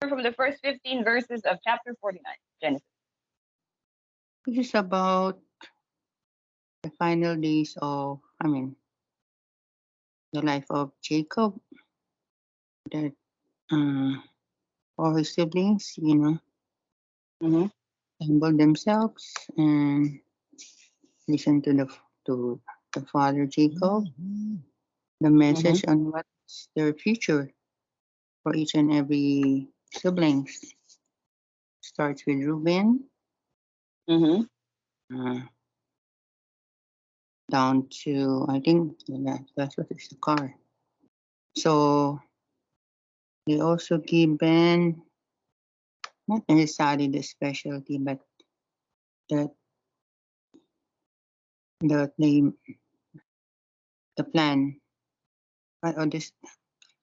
from the first 15 verses of chapter 49, Genesis. This is about the final days of, the life of Jacob. That all his siblings, Mm-hmm. assembled themselves and listened to the father Jacob, the message on what's their future for each and every siblings. Starts with Reuben, Mm-hmm. uh, down to I think that's what is the car. So they also given not necessarily the specialty, but that they the plan. Or this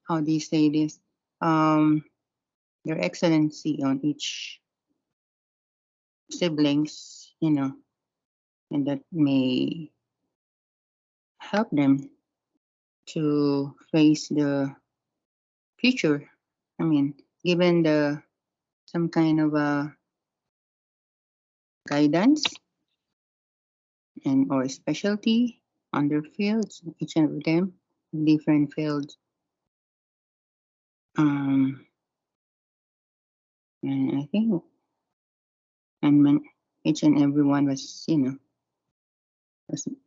how they say this. Their excellency on each siblings, and that may help them to face the future. Given the some kind of a guidance and or specialty on their fields, each of them different fields. Um, and I think each and every one was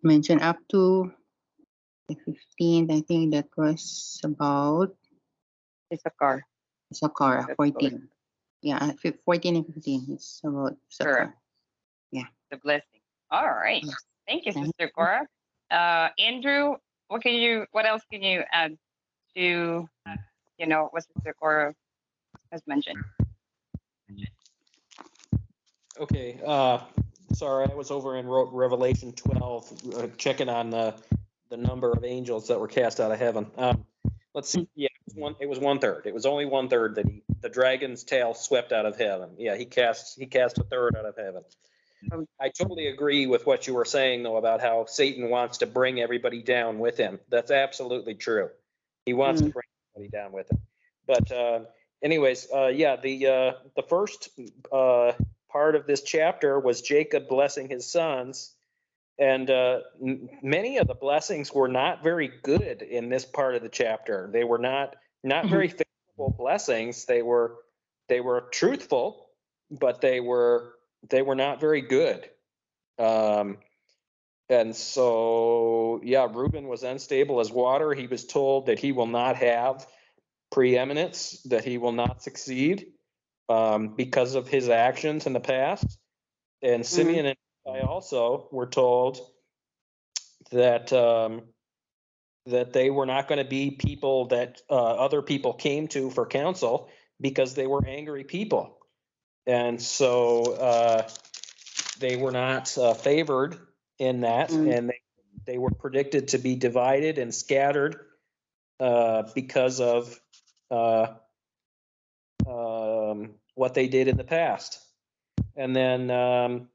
mentioned up to the 15th. I think that was about Issachar. Sakara, That's 14. Yeah, 14 and 15. It's about Sakara. correct. Yeah. The blessing. All right. Yes. Thank you, Thank Sister Cora. Andrew, what else can you add to, what Sister Cora has mentioned? Okay. Sorry, I was over in Revelation 12, checking on the number of angels that were cast out of heaven. Let's see. Yeah, it was one third. It was only one third that the dragon's tail swept out of heaven. Yeah, he cast a third out of heaven. I totally agree with what you were saying though about how Satan wants to bring everybody down with him. That's absolutely true. He wants to bring everybody down with him. But anyways, yeah, the first part of this chapter was Jacob blessing his sons, and many of the blessings were not very good in this part of the chapter. They were not very favorable blessings. They were truthful, but they were not very good. And so, yeah, Reuben was unstable as water. He was told that he will not have preeminence, that he will not succeed because of his actions in the past. And Simeon and I also were told that that they were not going to be people that other people came to for counsel because they were angry people. And so they were not favored in that, and they were predicted to be divided and scattered because of what they did in the past. And then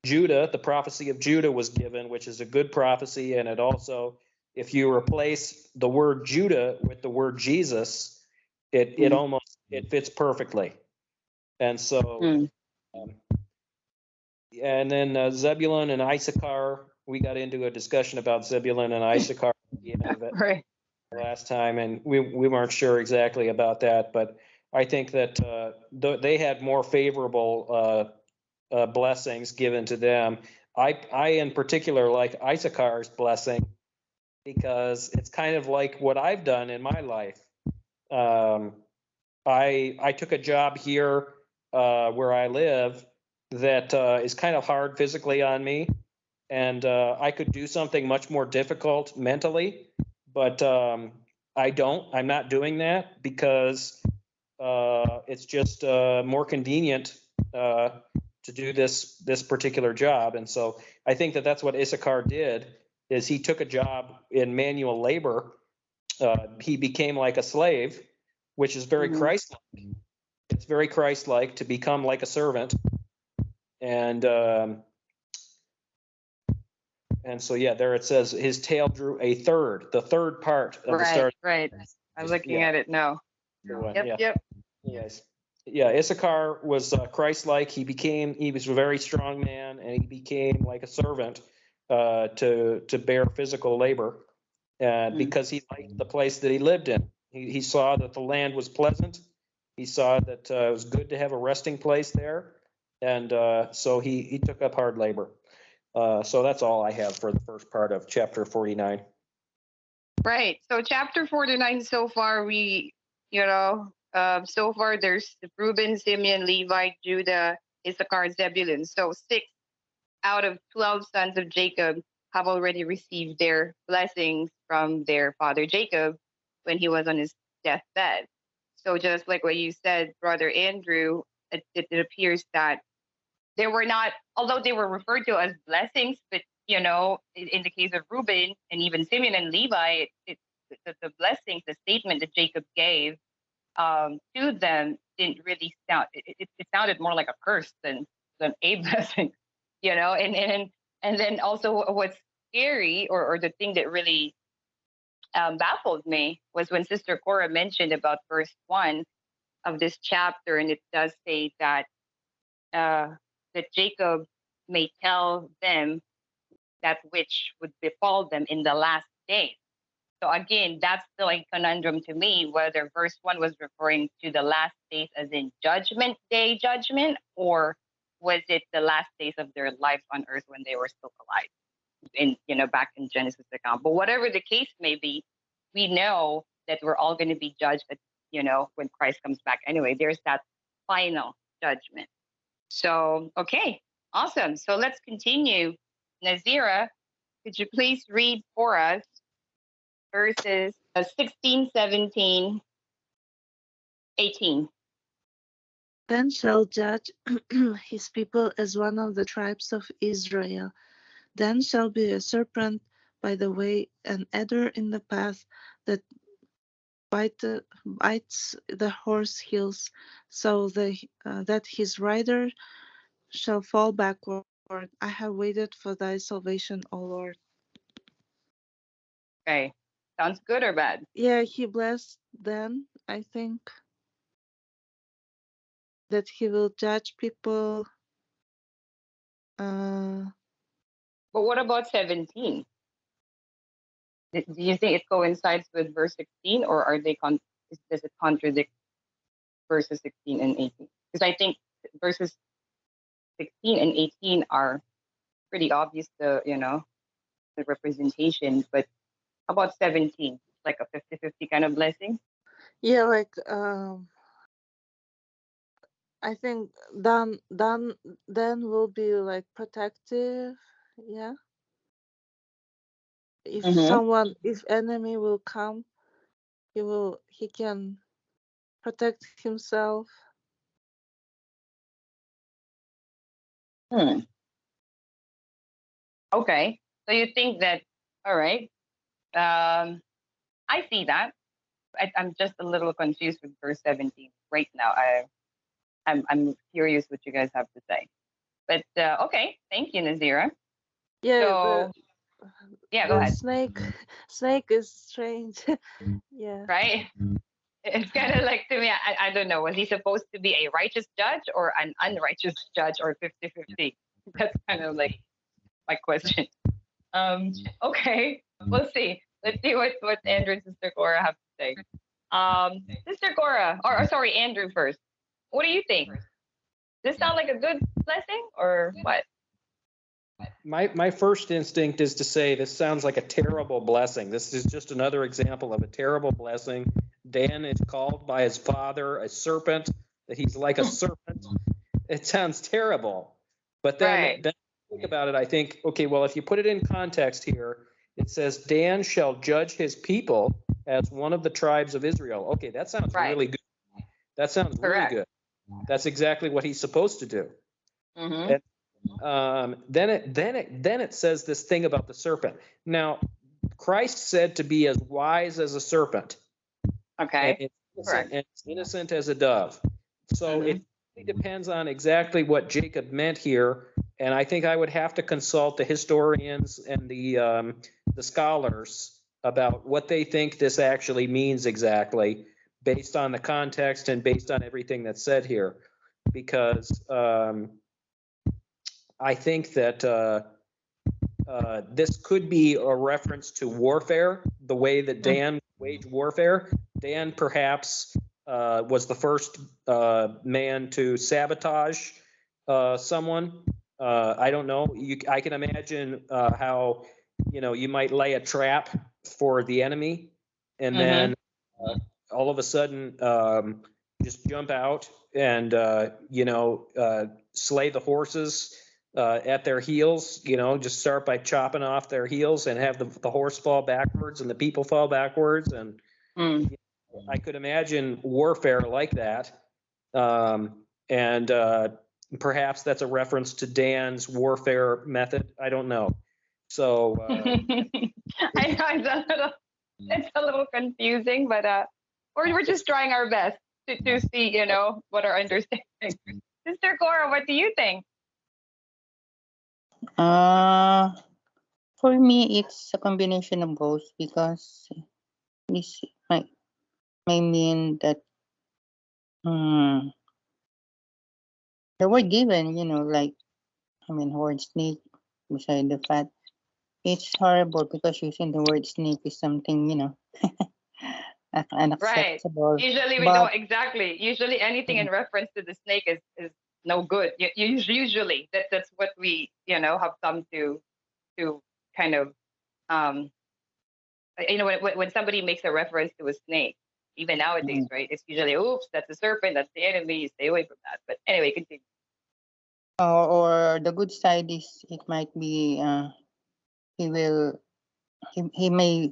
Judah, the prophecy of Judah was given, which is a good prophecy, and it also, if you replace the word Judah with the word Jesus, it almost fits perfectly. And so and then Zebulun and Issachar, we got into a discussion about Zebulun and Issachar at the end of it Right. last time, and we weren't sure exactly about that, but I think that they had more favorable blessings given to them. I in particular like Issachar's blessing because it's kind of like what I've done in my life. I took a job here where I live that is kind of hard physically on me, and I could do something much more difficult mentally, but I'm not doing that because it's just more convenient to do this particular job. And so I think that that's what Issachar did, is he took a job in manual labor. He became like a slave, which is very Christ-like. It's very Christ-like to become like a servant. And so, yeah, there it says his tail drew a third, the third part of the start. Right. I'm looking at it now. Yep. Yes. Yeah, Issachar was Christ-like. He was a very strong man, and he became like a servant to bear physical labor because he liked the place that he lived in. He saw that the land was pleasant. He saw that it was good to have a resting place there, and so he took up hard labor. So that's all I have for the first part of chapter 49. Right. So chapter 49 so far, so far there's Reuben, Simeon, Levi, Judah, Issachar, Zebulun. So 6 out of 12 sons of Jacob have already received their blessings from their father Jacob when he was on his deathbed. So just like what you said, Brother Andrew, it appears that they were not, although they were referred to as blessings, but in the case of Reuben and even Simeon and Levi, the blessings, the statement that Jacob gave to them didn't really sound. It sounded more like a curse than a blessing, and then also what's scary or the thing that really baffled me was when Sister Cora mentioned about verse 1 of this chapter, and it does say that that Jacob may tell them that which would befall them in the last days. So again, that's still a conundrum to me, whether verse 1 was referring to the last days as in judgment day judgment, or was it the last days of their lives on earth when they were still alive back in Genesis account. But whatever the case may be, we know that we're all going to be judged when Christ comes back. Anyway, there's that final judgment. So, okay, awesome. So let's continue. Nazira, could you please read for us verses 16, 17, 18? Then shall judge his people as one of the tribes of Israel. Then shall be a serpent by the way, an adder in the path that bites the horse heels, so that his rider shall fall backward. I have waited for thy salvation, O Lord. Okay, sounds good or bad? Yeah, he blessed them, I think, that he will judge people. But what about 17? Do you think it coincides with verse 16, or does it contradict verses 16 and 18? Because I think verses 16 and 18 are pretty obvious, the representation. But how about 17? Like a 50-50 kind of blessing? Yeah, like I think then will be like protective. Yeah. If enemy will come, he can protect himself. Okay. So you think that, all right. I see that. I'm just a little confused with verse 17 right now. I'm curious what you guys have to say. But okay, thank you, Nazira. Yeah, So yeah, go ahead. Snake is strange. Yeah. Right? It's kind of like, to me, I don't know, was he supposed to be a righteous judge or an unrighteous judge, or 50-50? That's kind of like my question. Okay, we'll see. Let's see what Andrew and Sister Cora have to say. Sister Cora, or sorry, Andrew first. What do you think? Does this sound like a good blessing or what? My first instinct is to say this sounds like a terrible blessing. This is just another example of a terrible blessing. Dan is called by his father a serpent, that he's like a serpent. It sounds terrible. But then think about it, I think, okay, well, if you put it in context here, it says, Dan shall judge his people as one of the tribes of Israel. Okay, that sounds really good. That sounds really good. That's exactly what he's supposed to do. Mm-hmm. And then it says this thing about the serpent. Now, Christ said to be as wise as a serpent. Okay. And it's innocent as a dove. So it depends on exactly what Jacob meant here, and I think I would have to consult the historians and the scholars about what they think this actually means exactly. based on the context and based on everything that's said here, because I think that this could be a reference to warfare, the way that Dan waged warfare. Dan perhaps was the first man to sabotage someone. I don't know. I can imagine how, you might lay a trap for the enemy and then all of a sudden just jump out and, slay the horses at their heels, just start by chopping off their heels and have the horse fall backwards and the people fall backwards. And I could imagine warfare like that. And perhaps that's a reference to Dan's warfare method. I don't know. So I know it's a little confusing, but we're just trying our best to see, what our understanding. Sister Cora, what do you think? For me, it's a combination of both, because this might mean that the word given, word snake beside the fat, it's horrible because using the word snake is something, Right. unacceptable. Usually we But don't exactly. Usually anything in reference to the snake is no good. Usually that's what we have come to kind of when somebody makes a reference to a snake, even nowadays, right? It's usually, oops, that's a serpent, that's the enemy, stay away from that. But anyway, continue. or the good side is, it might be he may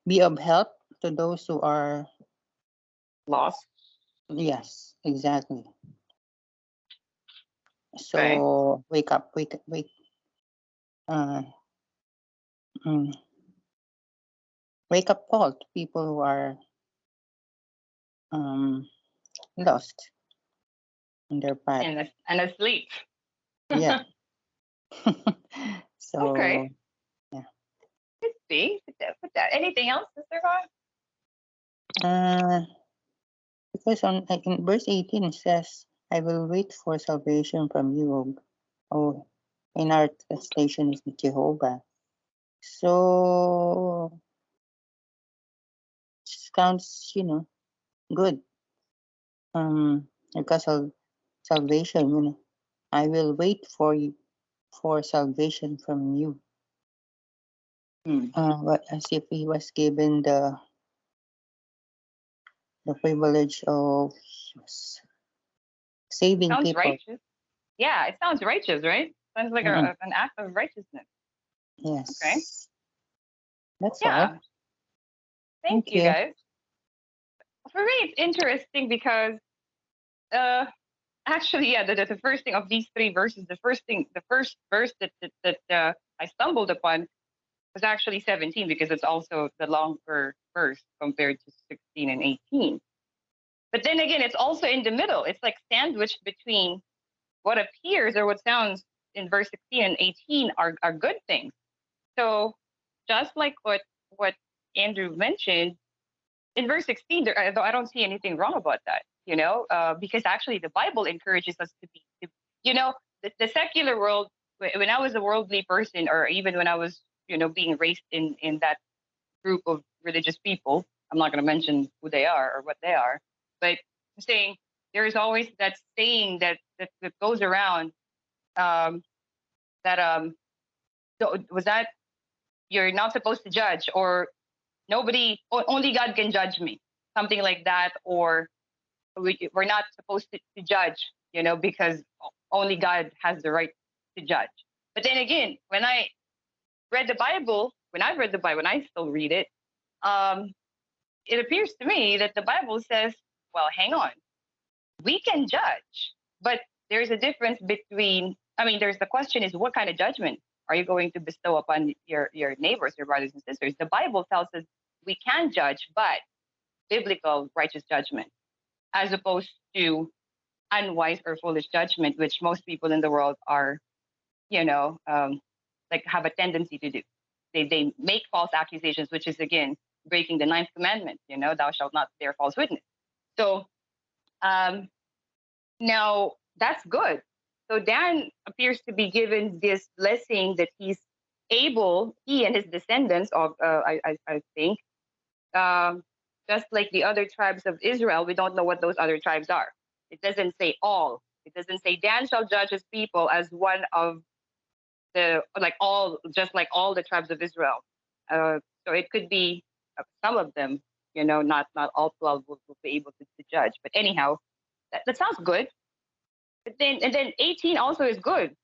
be of help to those who are Lost. yes, exactly. So Okay. wake up, uh, mm, wake up call to people who are lost in their path. And asleep. Yeah. So Okay. Could be. Put that. Anything else, Sister Vaughn? because in verse 18 it says, "I will wait for salvation from you, O." In our translation is Jehovah. So sounds, good. Because of salvation, I will wait for you for salvation from you. But as if he was given the privilege of saving Sounds people. righteous. Yeah, it sounds righteous, right? Sounds like an act of righteousness. Yes. Okay. That's all. Yeah. Thank you, you. guys. For me, it's interesting because actually, yeah, the first thing of these three verses, the first verse that I stumbled upon was actually 17, because it's also the longer verse compared to 16 and 18. But then again, it's also in the middle. It's like sandwiched between what appears or what sounds in verse 16 and 18 are good things. So just like what Andrew mentioned, in verse 16, I don't see anything wrong about that, because actually the Bible encourages us to be, the secular world. When I was a worldly person, or even when I was, being raised in that group of religious people, I'm not going to mention who they are or what they are, but I'm saying there is always that saying that goes around, that was that you're not supposed to judge, or only God can judge me, something like that, or we're not supposed to judge, because only God has the right to judge. But then again, when I've read the Bible, when I still read it, it appears to me that the Bible says, well, hang on, we can judge, but there's a difference between, there's the question is, what kind of judgment are you going to bestow upon your neighbors, your brothers and sisters? The Bible tells us we can judge, but biblical righteous judgment, as opposed to unwise or foolish judgment, which most people in the world are, like have a tendency to do. They make false accusations, which is again breaking the ninth commandment. Thou shalt not bear false witness. So um, now that's good. So Dan appears to be given this blessing that he's able, he and his descendants of, I think, um, just like the other tribes of Israel, we don't know what those other tribes are. It doesn't say all. It doesn't say Dan shall judge his people as one of the, like all, just like all the tribes of Israel. So it could be some of them, not all 12 will be able to judge. But anyhow, that sounds good. But then 18 also is good.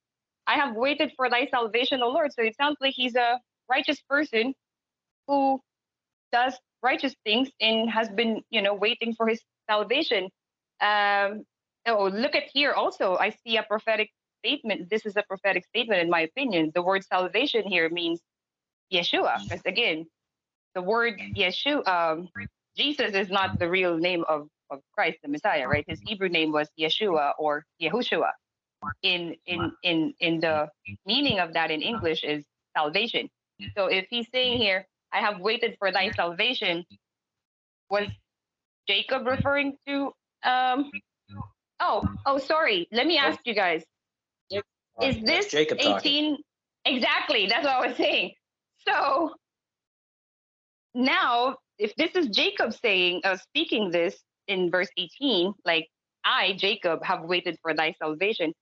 I have waited for thy salvation, O Lord. So it sounds like he's a righteous person who does righteous things and has been, waiting for his salvation. Oh, look at here also. I see a prophetic statement. This is a prophetic statement, in my opinion. The word salvation here means Yeshua, because again, the word Yeshua, Jesus is not the real name of Christ, the Messiah, right? His Hebrew name was Yeshua or Yehoshua. In the meaning of that in English is salvation. So if he's saying here, I have waited for thy salvation, was Jacob referring to sorry. Let me ask you guys. Is this Jacob 18? talking. Exactly. That's what I was saying. So now, if this is Jacob saying, speaking this in verse 18, like, I, Jacob, have waited for thy salvation,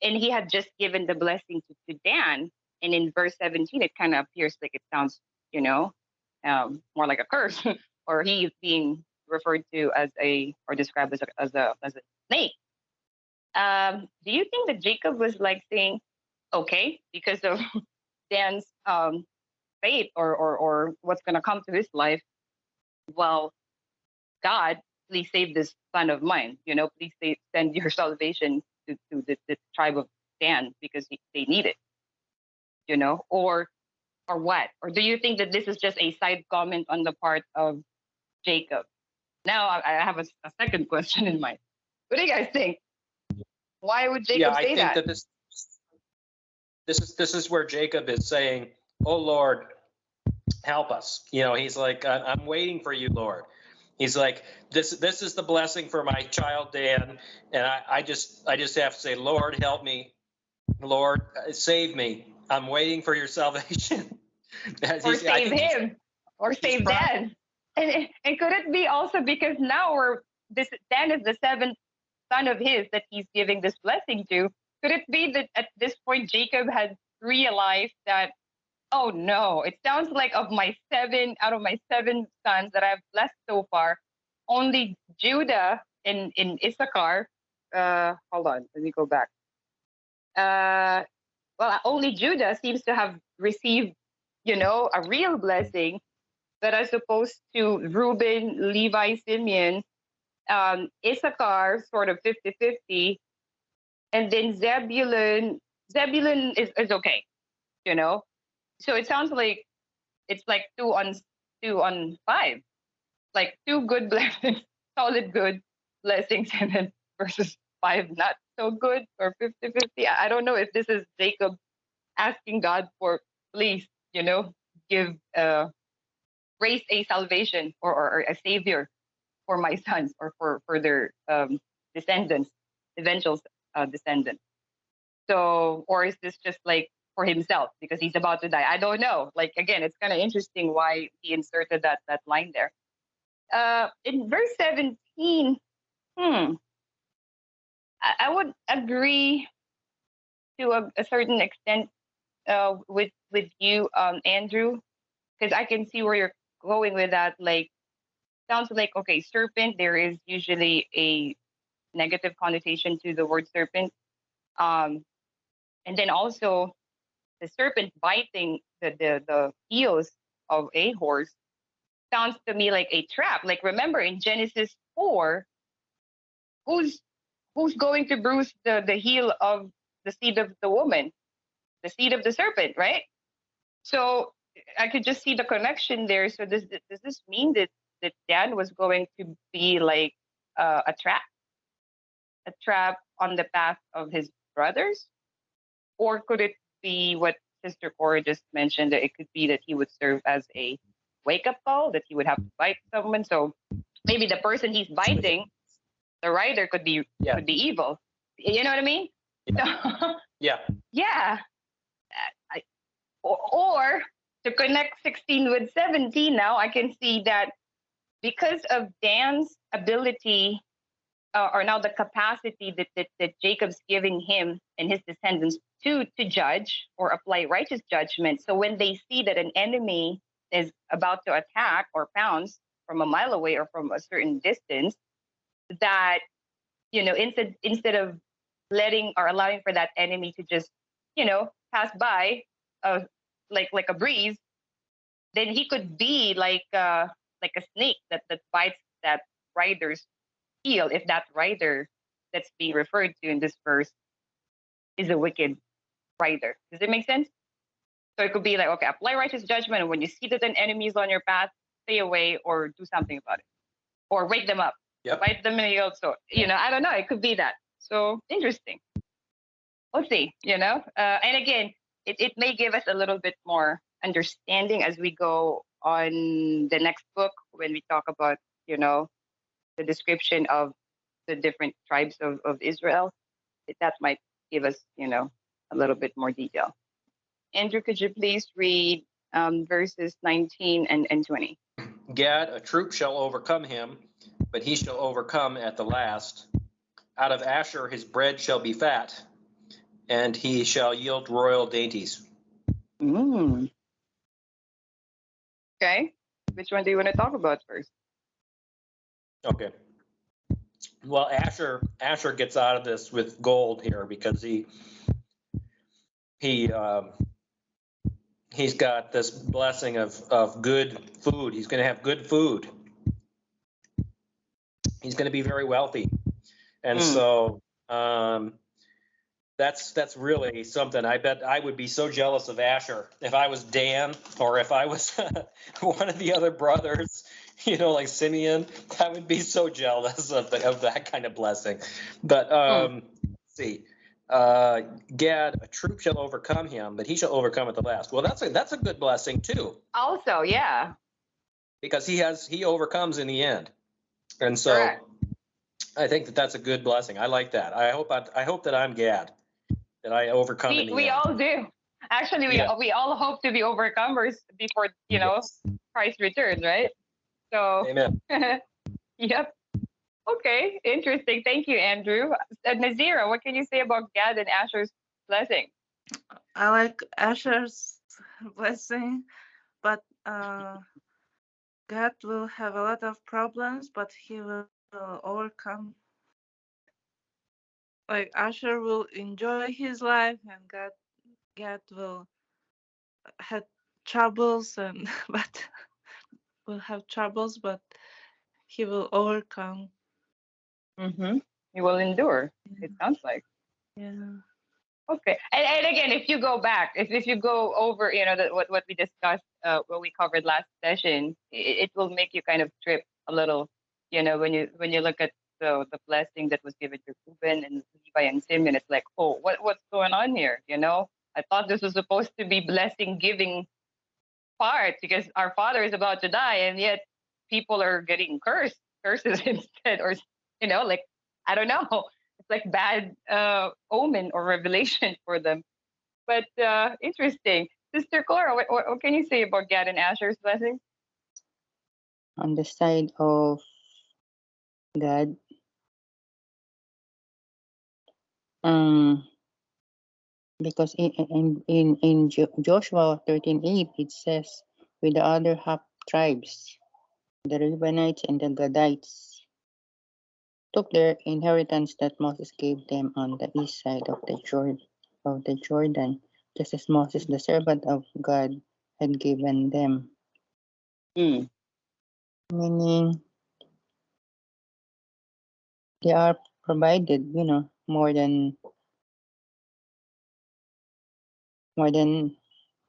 and he had just given the blessing to Dan, and in verse 17, it kind of appears like it sounds, more like a curse, or he is being referred to as or described as a snake. Do you think that Jacob was like saying, okay, because of Dan's fate or what's going to come to his life, well, God, please save this son of mine. Please send your salvation to the tribe of Dan because they need it. Or what? Or do you think that this is just a side comment on the part of Jacob? Now I have a second question in mind. What do you guys think? Why would Jacob I say think that? that this is where Jacob is saying, "Oh Lord, help us." He's like, "I'm waiting for you, Lord." He's like, "This is the blessing for my child Dan, and I just have to say, Lord, help me, Lord, save me. I'm waiting for your salvation." Or save him, or save Dan. And could it be also because now Dan is the seventh son of his that he's giving this blessing to? Could it be that at this point Jacob had realized that, oh no, it sounds like out of my seven sons that I've blessed so far, only Judah in Issachar, hold on, let me go back. Only Judah seems to have received, a real blessing, but as opposed to Reuben, Levi, Simeon, Issachar, sort of 50-50, and then Zebulun is okay, you know. So it sounds like it's like 2-on-5, like two good blessings, solid good blessings, and then versus 5 not so good, or 50-50. I don't know if this is Jacob asking God for, please, give raise a salvation or a savior for my sons or for their descendants, eventual descendants. So, or is this just like for himself because he's about to die? I don't know. Like, again, it's kind of interesting why he inserted that line there. In verse 17, I would agree to a certain extent with you, Andrew, because I can see where you're going with that. Like, sounds like, okay, serpent. There is usually a negative connotation to the word serpent, and then also the serpent biting the heels of a horse sounds to me like a trap. Like, remember in Genesis 4, who's going to bruise the heel of the seed of the woman, the seed of the serpent, right? So I could just see the connection there. So does this mean that Dan was going to be like a trap on the path of his brothers? Or could it be what Sister Cora just mentioned, that it could be that he would serve as a wake up call that he would have to bite someone. So maybe the person he's biting, the rider could be evil. You know what I mean? Yeah. So, Yeah. yeah. Or to connect 16 with 17 now, I can see that because of Dan's ability or now the capacity that Jacob's giving him and his descendants to judge or apply righteous judgment. So when they see that an enemy is about to attack or pounce from a mile away or from a certain distance, that instead of letting or allowing for that enemy to just pass by, like a breeze, then he could be like a snake that bites that rider's heel if that rider that's being referred to in this verse is a wicked rider. Does it make sense? So it could be like, okay, apply righteous judgment, and when you see that an enemy is on your path, stay away or do something about it, or wake them up, bite them in the heel. So I don't know. It could be that. So interesting. We'll see. And again, it may give us a little bit more understanding as we go on the next book when we talk about the description of the different tribes of Israel. That might give us a little bit more detail. Andrew, could you please read verses 19 and 20? Gad, a troop shall overcome him, but he shall overcome at the last. Out of Asher his bread shall be fat, and he shall yield royal dainties. Mm. Okay. Which one do you want to talk about first? Okay. Well, Asher gets out of this with gold here because he's got this blessing of good food. He's going to have good food. He's going to be very wealthy, and so that's really something. I bet I would be so jealous of Asher if I was Dan or if I was one of the other brothers. Like Simeon, I would be so jealous of that kind of blessing. But let's see. Gad, a troop shall overcome him, but he shall overcome at the last. Well, that's a good blessing too. Also, yeah. Because he overcomes in the end, and so correct. I think that's a good blessing. I like that. I hope that I'm Gad, that I overcome in the end. We all do. Actually, we all hope to be overcomers before Christ returns, right? So, Amen. Yep. Okay, interesting. Thank you, Andrew. Nazira, what can you say about Gad and Asher's blessing? I like Asher's blessing, but God will have a lot of problems, but he will overcome. Like Asher will enjoy his life, and God will have troubles, and but will have troubles, but he will overcome. Mm-hmm. He will endure. It sounds like. Yeah. Okay, and again, if you go back, if you go over, what we discussed, what we covered last session, it will make you kind of trip a little, when you look at the blessing that was given to Reuben and Levi and Simeon. It's like, oh, what's going on here? I thought this was supposed to be blessing giving part because our father is about to die, and yet people are getting curses instead, or like I don't know. It's like bad omen or revelation for them. But interesting. Sister Clara, what can you say about Gad and Asher's blessing? On the side of God, because in Joshua 13:8 it says, with the other half tribes, the Reubenites and the Gadites took their inheritance that Moses gave them on the east side of the Jordan, just as Moses, the servant of God, had given them. Meaning they are provided, more than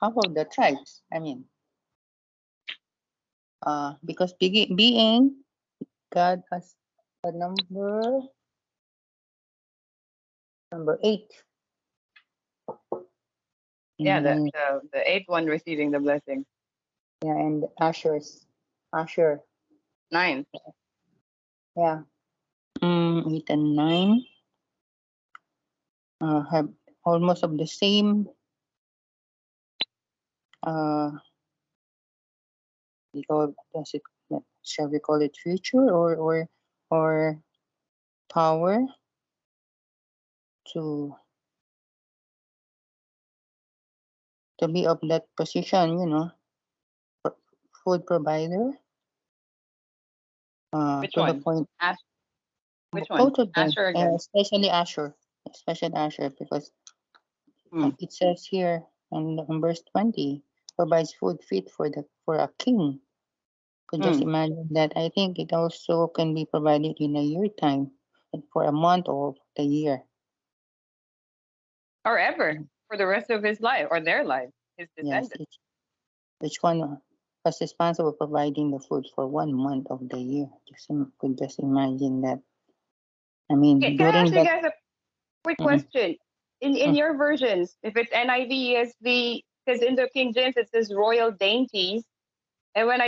half of the tribes. I mean, because being God as the number 8. Yeah, the eighth one receiving the blessing. Yeah, and Asher. 9. Yeah. 8 and 9 have almost of the same we call does it shall we call it future or power to be of that position, pro- food provider. Which To the one? point, Ash. Which one? both of them, Asher again. especially Asher, because Hmm. it says here in verse 20, provides food fit for a king. Could just Hmm. imagine that. I think it also can be provided in a year time, and for a month or the year. Or ever for the rest of his life or their life, his Yes, descendants. each one was responsible for providing the food for 1 month of the year. Could just imagine that. I mean, Can I during ask you that. guys a quick Mm, question? In mm, your versions, if it's NIV, ESV, because in the King James it says royal dainties, and when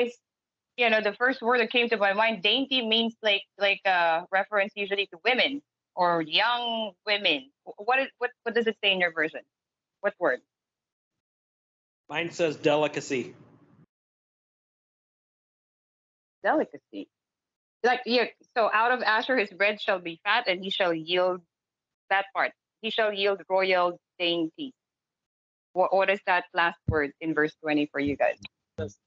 the first word that came to my mind, dainty means like a reference usually to women or young women. What does it say in your version? What word? Mine says delicacy. Delicacy. Like, yeah. So out of Asher his bread shall be fat, and he shall yield that part. He shall yield royal dainty. What is that last word in verse 20 for you guys? It says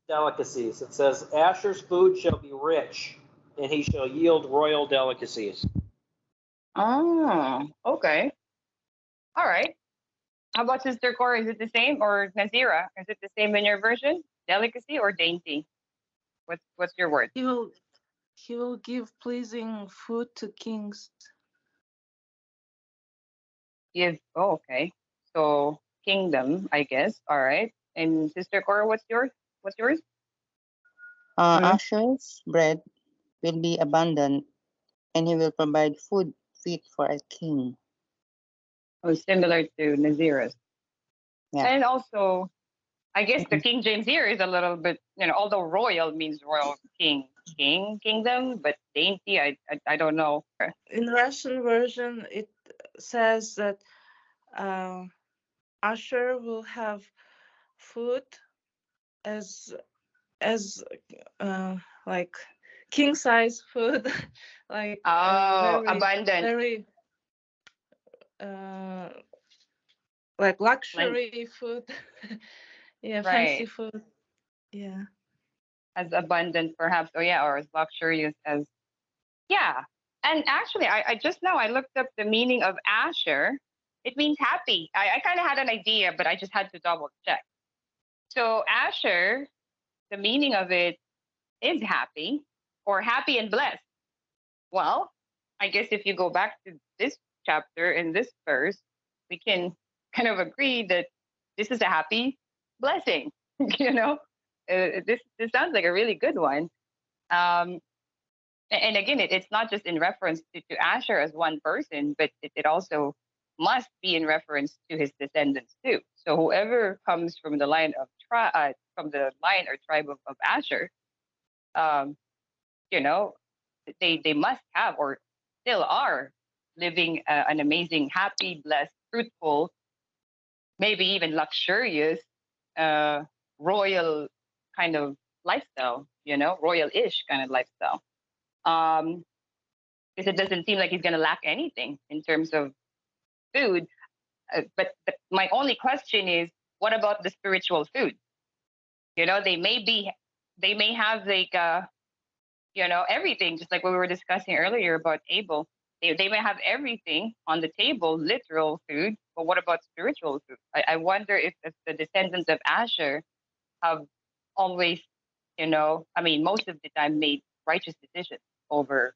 delicacies. It says Asher's food shall be rich, and he shall yield royal delicacies. Oh, okay. All right. How about Sister Cora? Is it the same, or Nazira? Is it the same in your version? Delicacy or dainty? What's your word? He will give pleasing food to kings. Give. Oh, okay. So kingdom, I guess. All right. And Sister Cora, what's yours? What's yours? Asher's bread will be abundant, and he will provide food fit for a king. Oh, similar to Nazira's. Yeah. And also, I guess the Mm, King James here is a little bit, although royal means royal kingdom, but dainty, I don't know. In Russian version, it says that Asher will have food as like king size food, like Oh, very abundant. very uh, like Like, luxury food. Yeah, fancy right. food. Yeah. As abundant, perhaps. Oh, yeah, or as luxurious as, yeah. And actually, I just now I looked up the meaning of Asher. It means happy. I kind of had an idea, but I just had to double check. So, Asher, the meaning of it is happy or happy and blessed. Well, I guess if you go back to this chapter in this verse, we can kind of agree that this is a happy blessing. you know, this sounds like a really good one. Um, and again, it's not just in reference to Asher as one person, but it also must be in reference to his descendants too. So whoever comes from the line of from the line or tribe of Asher, um, you know, they must have or still are living an amazing, happy, blessed, fruitful, maybe even luxurious, uh, royal kind of lifestyle. Royal-ish kind of lifestyle. Um, because it doesn't seem like he's going to lack anything in terms of food. But my only question is, what about the spiritual food? They may have like everything, just like what we were discussing earlier about Abel. They may have everything on the table, literal food, but what about spiritual food? I wonder if the descendants of Asher have always, I mean, most of the time made righteous decisions over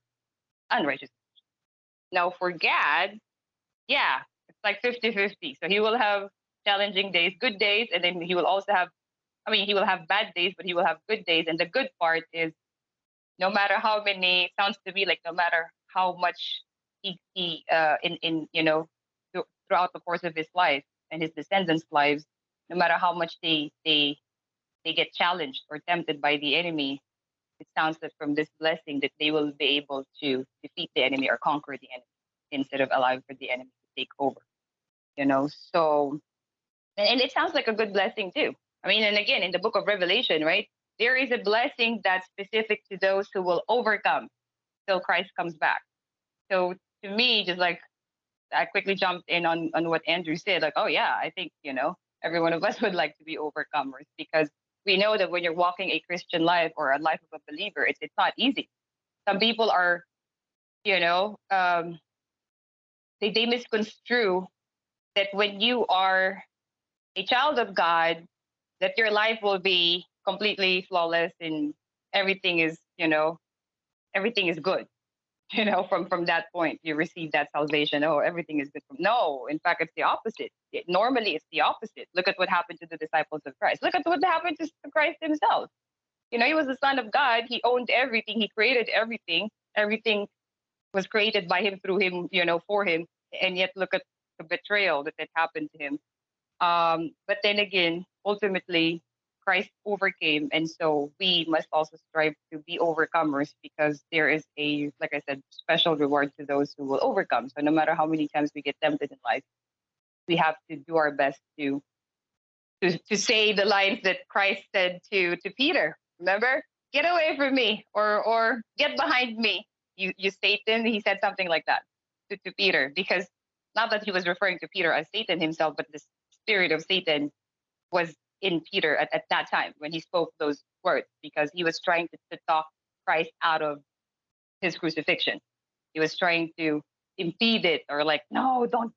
unrighteous. Now for Gad, yeah, it's like 50-50. So he will have challenging days, good days, and then he will also have, I mean, he will have bad days, but he will have good days. And the good part is no matter how many, sounds to me like no matter how much he in throughout the course of his life and his descendants' lives, no matter how much they they get challenged or tempted by the enemy, it sounds that from this blessing that they will be able to defeat the enemy or conquer the enemy instead of allowing for the enemy to take over. So and it sounds like a good blessing too. I mean, and again, in the book of Revelation, right, there is a blessing that's specific to those who will overcome till Christ comes back. So to me, just like I quickly jumped in on what Andrew said, like, oh yeah, I think, every one of us would like to be overcomers because we know that when you're walking a Christian life or a life of a believer, it's not easy. Some people are, you know, um, they misconstrue that when you are a child of God, that your life will be completely flawless and everything is, everything is good. From that point, you receive that salvation. Oh, everything is good. No, in fact, it's the opposite. Normally, it's the opposite. Look at what happened to the disciples of Christ. Look at what happened to Christ himself. He was the Son of God. He owned everything. He created everything. Everything was created by him, through him, for him. And yet, look at the betrayal that happened to him. But then again, ultimately, Christ overcame, and so we must also strive to be overcomers because there is like I said, special reward to those who will overcome. So no matter how many times we get tempted in life, we have to do our best to say the lines that Christ said to Peter. Remember, get away from me, or get behind me, you Satan. He said something like that to Peter, because not that he was referring to Peter as Satan himself, but the spirit of Satan was in Peter at that time when he spoke those words, because he was trying to talk Christ out of his crucifixion. He was trying to impede it, or like, no, don't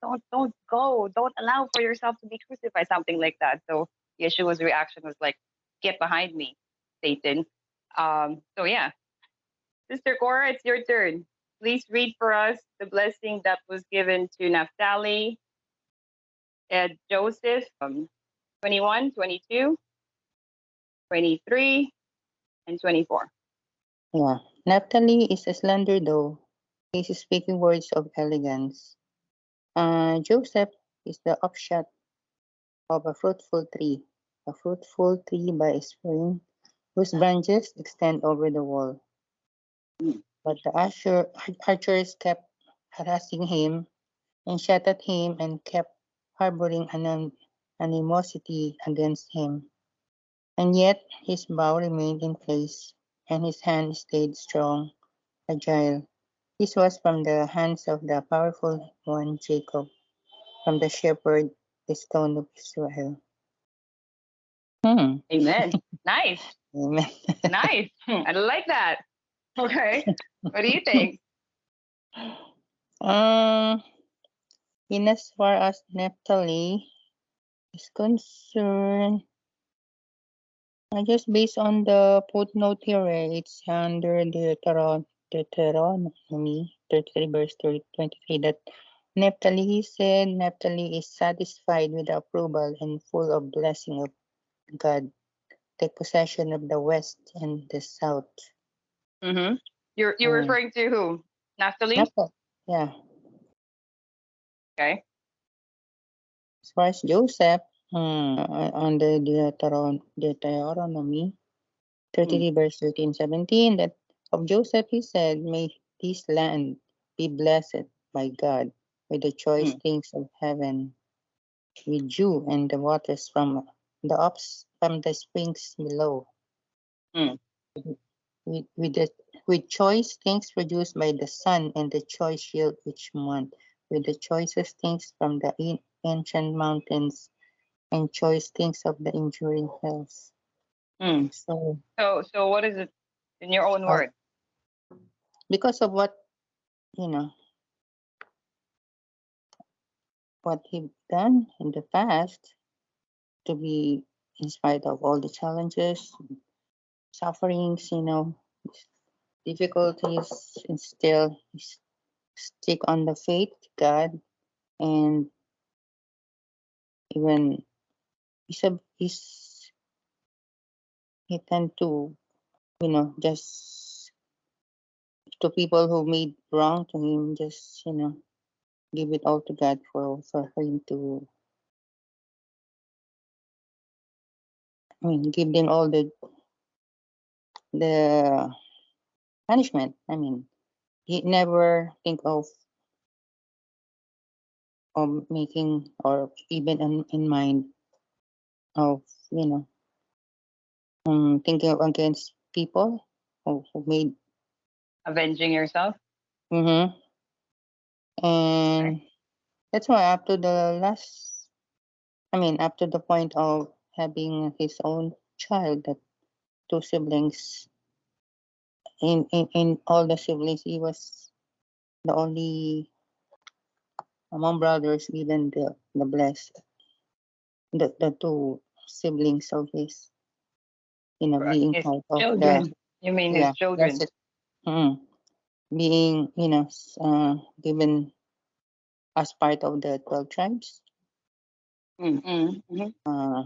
go, don't allow for yourself to be crucified, something like that. So Yeshua's reaction was like, get behind me, Satan. So yeah, Sister Cora, it's your turn. Please read for us the blessing that was given to Naphtali and Joseph, 21, 22, 23, and 24. Yeah. Naphtali is a slender doe. He is speaking words of elegance. Joseph is the upshot of a fruitful tree by a spring, whose branches extend over the wall. But the archers kept harassing him and shot at him and kept harboring animosity against him. And yet his bow remained in place, and his hand stayed strong, agile. This was from the hands of the powerful one Jacob, from the shepherd, the stone of Israel. Amen. Nice. Amen. Nice. I like that. Okay. What do you think? In as far as Naphtali is concerned, just based on the footnote here, it's under Deuteronomy 33, verse 23, that Naphtali, he said, Naphtali is satisfied with the approval and full of blessing of God. Take possession of the west and the south. Mm-hmm. You're referring to who? Naphtali? Yeah. Okay. As far as Joseph, on the Deuteronomy 33, verse 13, 17, that of Joseph he said, may this land be blessed by God with the choice things of heaven, with dew and the waters from the springs below. With choice things produced by the sun and the choice yield each month, with the choicest things from the ancient mountains and choice things of the enduring hills. So what is it in your own word? because of what he done in the past, to be in spite of all the challenges, sufferings, difficulties, and still stick on the faith to God, and even he tend to just to people who made wrong to him, just give it all to God for him to I mean, give them all the punishment. I mean, he never think of making or even in mind of thinking of against people who made. Avenging yourself. Mm-hmm. And that's why up to the last, I mean, up to the point of having his own child, that two siblings, in all the siblings, he was the only among brothers, even the blessed, the two siblings of his, being His part of the, children. You mean his yeah, children? blessed, being, given as part of the 12 tribes, Mm-hmm. uh,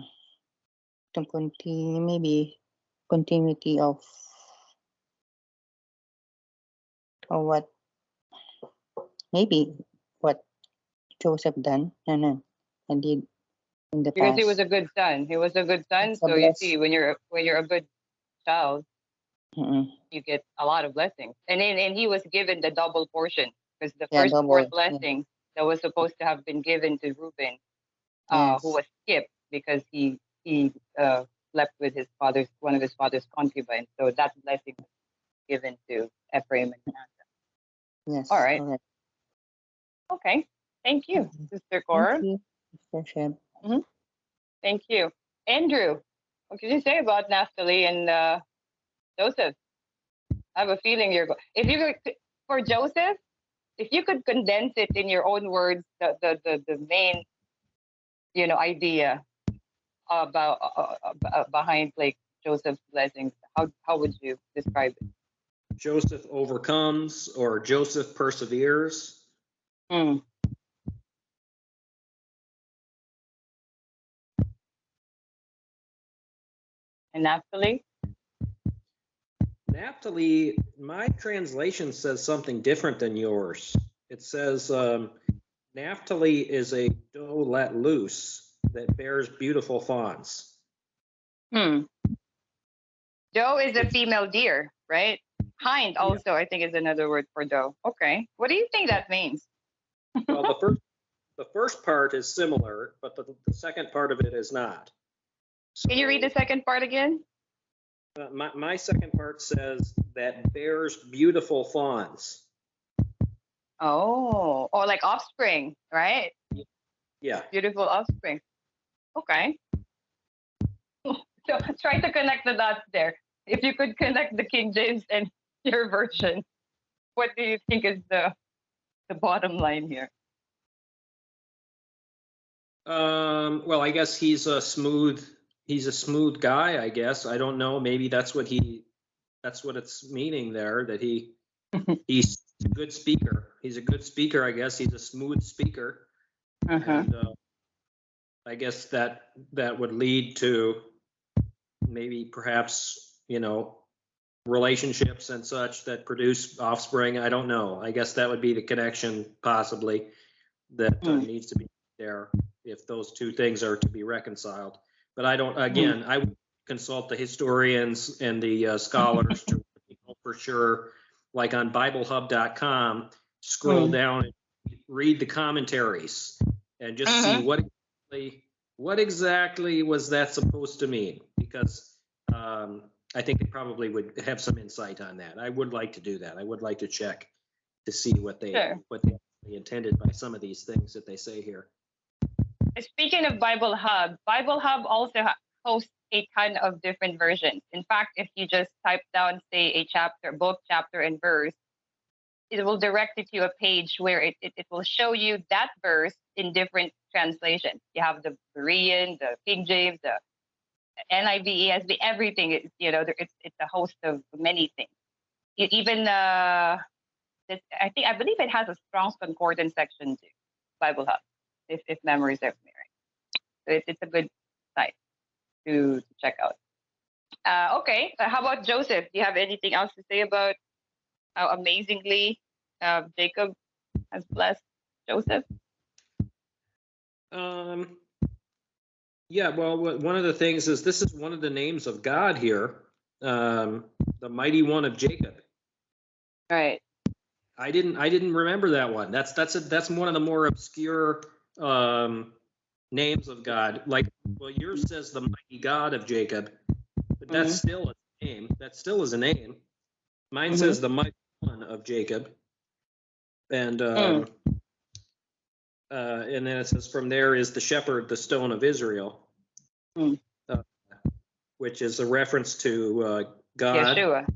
to continue, maybe continuity of what, maybe what Joseph done and did in the Because he was past. a good son. He was a good son. It's a So you see, bless. when you're a good child, Mm-mm. you get a lot of blessings. And he was given the double portion because the Yeah, firstborn double. Yeah. blessing that was supposed to have been given to Reuben, who Yes. was skipped because he slept with one of his father's concubines. So that blessing was given to Ephraim and Manasseh. All Yes. right. Correct. Okay. Thank you, Mhm. Sister Thank Cora. you, Mr. Sheb. Hmm. Thank you, Andrew. What can you say about Naphtali and Joseph? I have a feeling if you could, for Joseph, if you could condense it in your own words, the main idea about behind like Joseph's blessings, how would you describe it? Joseph overcomes or Joseph perseveres. Mm. And Naphtali? Naphtali, my translation says something different than yours. It says Naphtali is a doe let loose that bears beautiful fawns. Hmm. Doe is a It's, female deer, right? Hind yeah, also, I think, is another word for doe. Okay. What do you think that means? well, the first part is similar, but the second part of it is not. So Can you read the second part again? my second part says that bears beautiful fawns. Oh, or like offspring, right? Yeah. Beautiful offspring. Okay. So try to connect the dots there. If you could connect the King James and your version, what do you think is the bottom line here? Well, I guess he's a smooth guy, I guess. I don't know. Maybe that's what it's meaning there, that he's a good speaker. He's a good speaker, I guess. He's a smooth speaker. Uh-huh. And I guess that would lead to maybe perhaps, relationships and such that produce offspring. I don't know. I guess that would be the connection possibly that needs to be there if those two things are to be reconciled. But I don't, again, I would consult the historians and the scholars to know for sure, like on BibleHub.com, scroll down and read the commentaries and just see what exactly was that supposed to mean, because I think it probably would have some insight on that. I would like to do that. I would like to check to see what they Sure. intended by some of these things that they say here. Speaking of Bible Hub also hosts a ton of different versions. In fact, if you just type down, say, a chapter, book, chapter, and verse, it will direct you to a page where it will show you that verse in different translations. You have the Berean, the King James, the NIV, ESV, everything. It's a host of many things. Even I believe it has a Strong's Concordance section too, Bible Hub, if memory serves me right. So it's a good site to check out. Okay, how about Joseph? Do you have anything else to say about how amazingly Jacob has blessed Joseph? Um, Yeah, well, one of the things is this is one of the names of God here, the mighty one of Jacob. Right. I didn't remember that one. That's one of the more obscure names of God. Like, well, yours says the mighty God of Jacob, but that's still a name. That still is a name. Mine says the mighty one of Jacob, and then it says from there is the shepherd, the stone of Israel, which is a reference to God. Yeshua.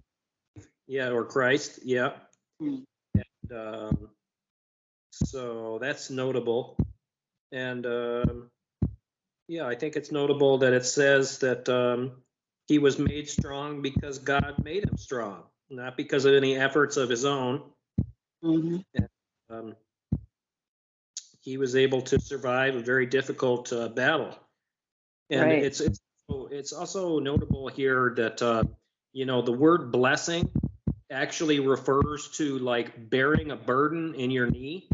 Yeah, or Christ. Yeah. Mm. And, so that's notable. And yeah, I think it's notable that it says that he was made strong because God made him strong, not because of any efforts of his own. And, he was able to survive a very difficult battle. And Right. it's also notable here that the word blessing actually refers to like bearing a burden in your knee.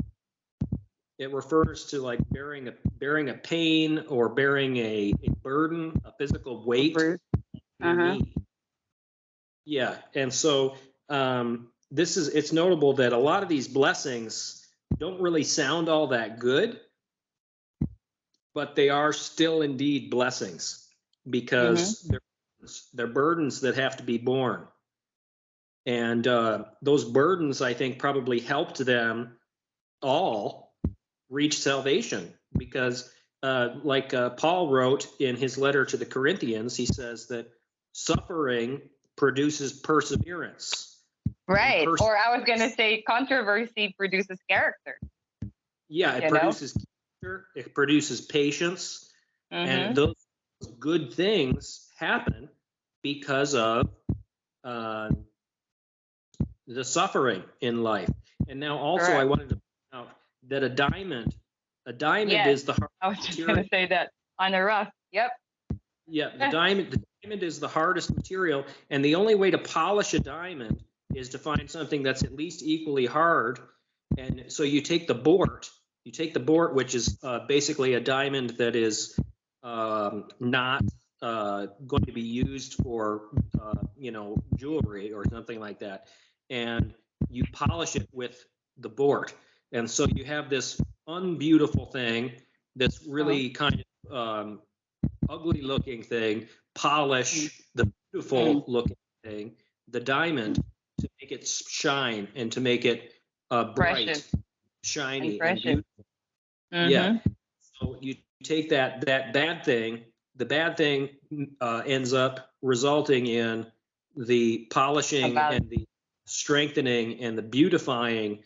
It refers to like bearing a pain or bearing a burden, a physical weight in your knee. Yeah, and so it's notable that a lot of these blessings don't really sound all that good, but they are still indeed blessings because they're burdens that have to be borne. And those burdens, I think, probably helped them all reach salvation because, like Paul wrote in his letter to the Corinthians, he says that suffering produces perseverance. Right. Or I was going to say controversy produces character. Yeah, it produces character, it produces patience, and those good things happen because of the suffering in life. And now also I wanted to point out that a diamond is the hardest. I was just going to say that on the rough. Yep. Yeah, the diamond is the hardest material, and the only way to polish a diamond is to find something that's at least equally hard. And so you take the bort, which is basically a diamond that is not going to be used for jewelry or something like that, and you polish it with the bort, and so you have this unbeautiful thing that's really kind of ugly looking thing, polish the beautiful looking thing, the diamond, to make it shine and to make it bright, precious, shiny, and beautiful. Yeah. So you take that bad thing, the bad thing ends up resulting in the polishing and the strengthening and the beautifying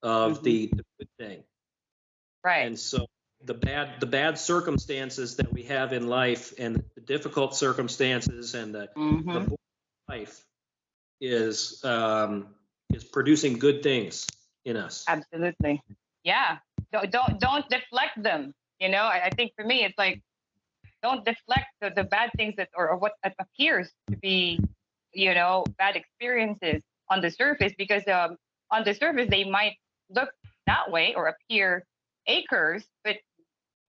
of the good thing. Right. And so the bad circumstances that we have in life and the difficult circumstances and the life is producing good things in us. Absolutely. Yeah. Don't deflect them. I think for me, it's like, don't deflect the bad things or what appears to be, bad experiences on the surface, because on the surface, they might look that way or appear acres, but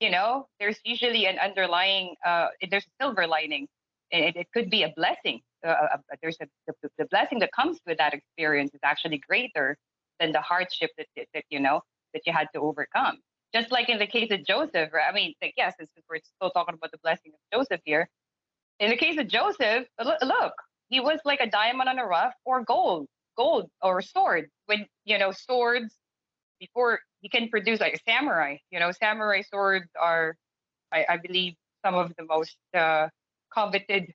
there's usually an underlying, there's a silver lining. It could be a blessing. The blessing that comes with that experience is actually greater than the hardship that you had to overcome. Just like in the case of Joseph, right? I mean, yes, since we're still talking about the blessing of Joseph here. In the case of Joseph, look, he was like a diamond on a rough or gold or sword. When swords, before you can produce like a samurai. Samurai swords are, I believe, some of the most coveted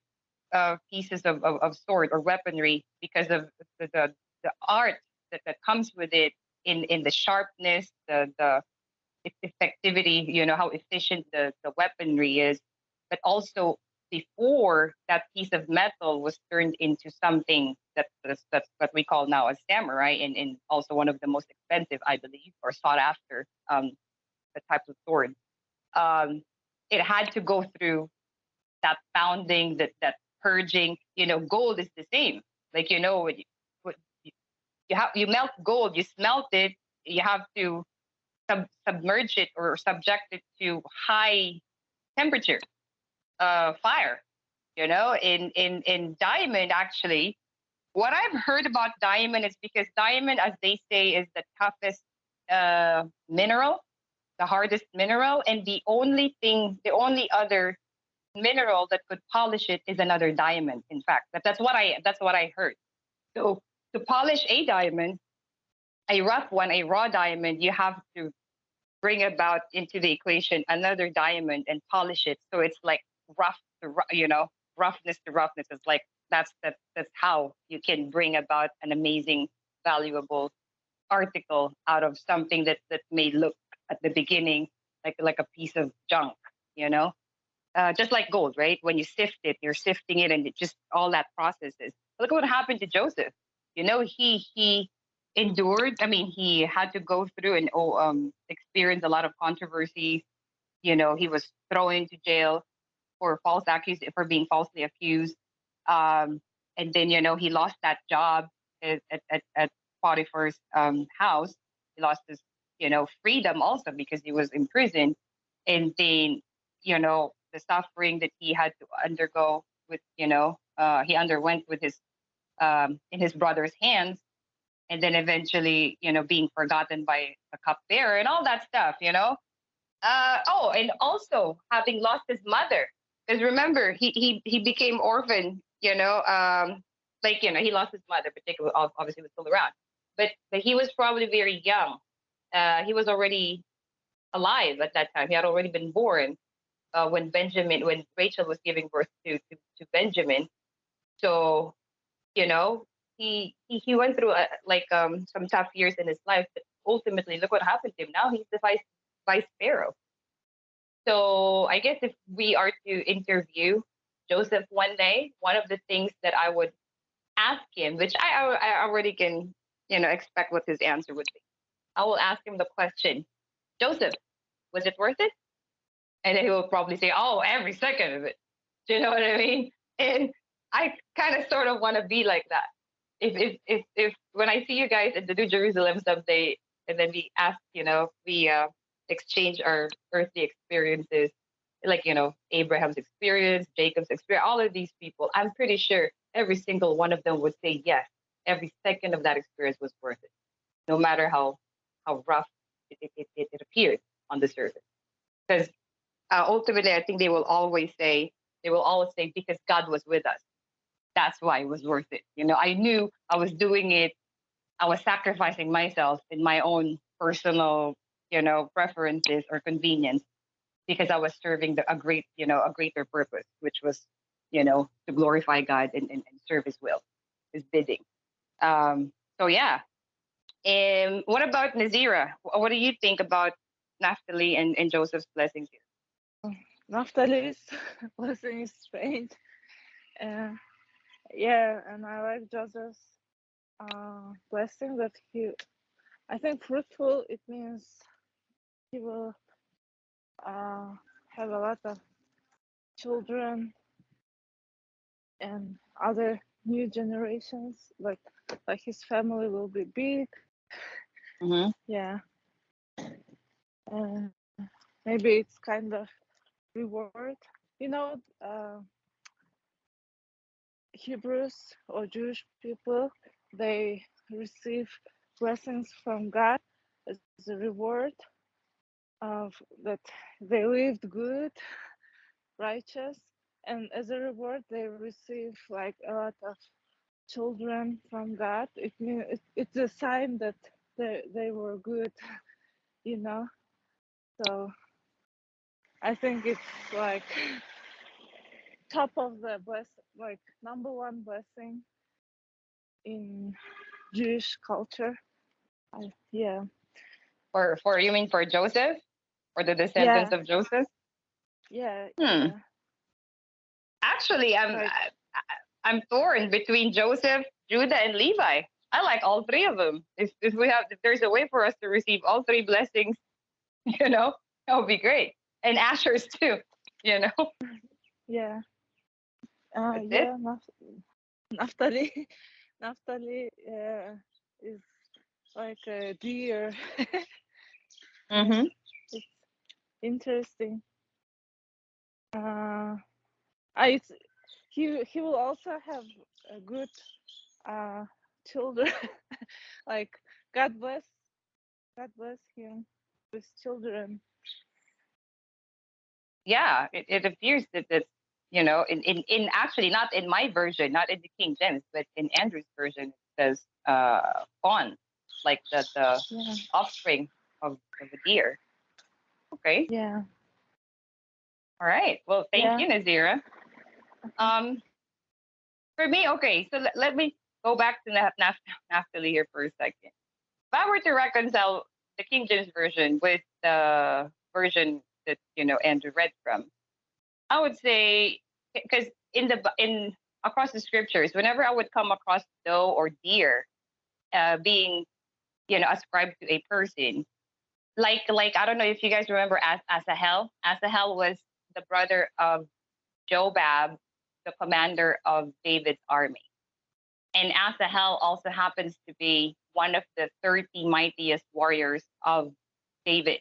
pieces of sword or weaponry because of the art that comes with it in the sharpness, the effectivity, how efficient the weaponry is, but also before that piece of metal was turned into something that's what we call now a samurai, and also one of the most expensive, I believe, or sought after the types of sword. It had to go through that pounding, that purging. Gold is the same. Like when you melt gold, you smelt it. You have to submerge it or subject it to high temperature. fire. In diamond, actually, what I've heard about diamond is because diamond, as they say, is the toughest mineral, the hardest mineral, and the only other mineral that could polish it is another diamond. In fact, that's what I heard. So to polish a diamond, a rough one, a raw diamond, you have to bring about into the equation another diamond and polish it. So it's like rough roughness to roughness. It's like that's how you can bring about an amazing, valuable article out of something that may look at the beginning like a piece of junk, you know. Just like gold, right? When you sift it, you're sifting it, and it just all that process is. Look what happened to Joseph. He endured. I mean, he had to go through and experience a lot of controversy. He was thrown into jail for being falsely accused. Um, and then he lost that job at Potiphar's house. He lost his freedom also because he was in prison, and then the suffering that he had to undergo with he underwent with his in his brother's hands, and then eventually being forgotten by the cupbearer and all that stuff. And also having lost his mother, because remember he became orphan. He lost his mother, particularly obviously was still around, but he was probably very young. He was already alive at that time. He had already been born when Rachel was giving birth to Benjamin. So he went through some tough years in his life, but ultimately look what happened to him. Now he's the vice pharaoh. So I guess if we are to interview Joseph one day, one of the things that I would ask him, which I already can expect what his answer would be. I will ask him the question, Joseph, was it worth it? And then he will probably say, oh, every second of it. Do you know what I mean? And I kind of sort of want to be like that. If when I see you guys at the New Jerusalem someday, and then we ask, we exchange our earthly experiences, like Abraham's experience, Jacob's experience, all of these people, I'm pretty sure every single one of them would say yes. Every second of that experience was worth it, no matter how rough it appeared on the surface. Because ultimately, I think they will always say because God was with us. That's why it was worth it. I knew I was doing it. I was sacrificing myself in my own personal, preferences or convenience because I was serving a greater purpose, which was, to glorify God and serve His will, His bidding. So yeah. And what about Nazira? What do you think about Naphtali and Joseph's blessings here? Naphtali's blessing is strange. Yeah, and I like Joseph's blessing that I think fruitful, it means he will have a lot of children and other new generations, like his family will be big. Mm-hmm. Yeah. And maybe it's kind of reward. Hebrews or Jewish people, they receive blessings from God as a reward of that they lived good, righteous, and as a reward they receive like a lot of children from God. It means it's a sign that they were good, you know. So I think it's like top of the like number one blessing in Jewish culture. Yeah. For you mean for Joseph or the descendants Yeah. of Joseph? Yeah. Hmm. Yeah. Actually, Like, I'm torn between Joseph, Judah, and Levi. I like all three of them. If there's a way for us to receive all three blessings, that would be great. And Asher's too. yeah. That's it. Yeah. Naphtali. Naphtali is like a deer. Mm-hmm. It's interesting. I he will also have a good children. Like God bless him with children. Yeah, it appears that that's, in actually not in my version, not in the King James, but in Andrew's version, it says fawn, like the Yeah. offspring of a deer. Okay. Yeah. All right. Well, thank Yeah. you, Nazira. Um, for me, okay, so let me go back to Naphtali here for a second. If I were to reconcile the King James version with the version that Andrew read from, I would say, because in across the scriptures, whenever I would come across doe or deer being ascribed to a person, like I don't know if you guys remember Asahel. Asahel was the brother of Jobab, the commander of David's army. And Asahel also happens to be one of the 30 mightiest warriors of David.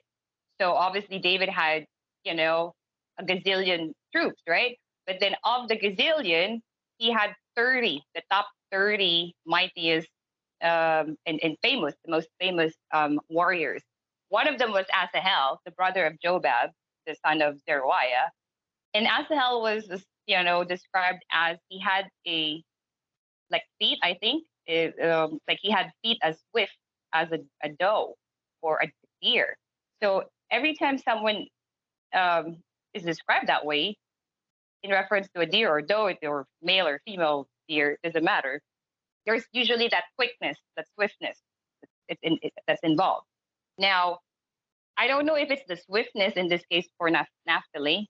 So obviously David had, a gazillion troops, right? But then of the gazillion, he had 30, the top 30 mightiest and famous, the most famous warriors. One of them was Asahel, the brother of Jobab, the son of Zeruiah. And Asahel was, described as he had a like feet, I think. Like he had feet as swift as a doe or a deer. So every time someone is described that way in reference to a deer or doe or male or female deer, doesn't matter. There's usually that quickness, that swiftness that's involved. Now, I don't know if it's the swiftness in this case for Naphtali,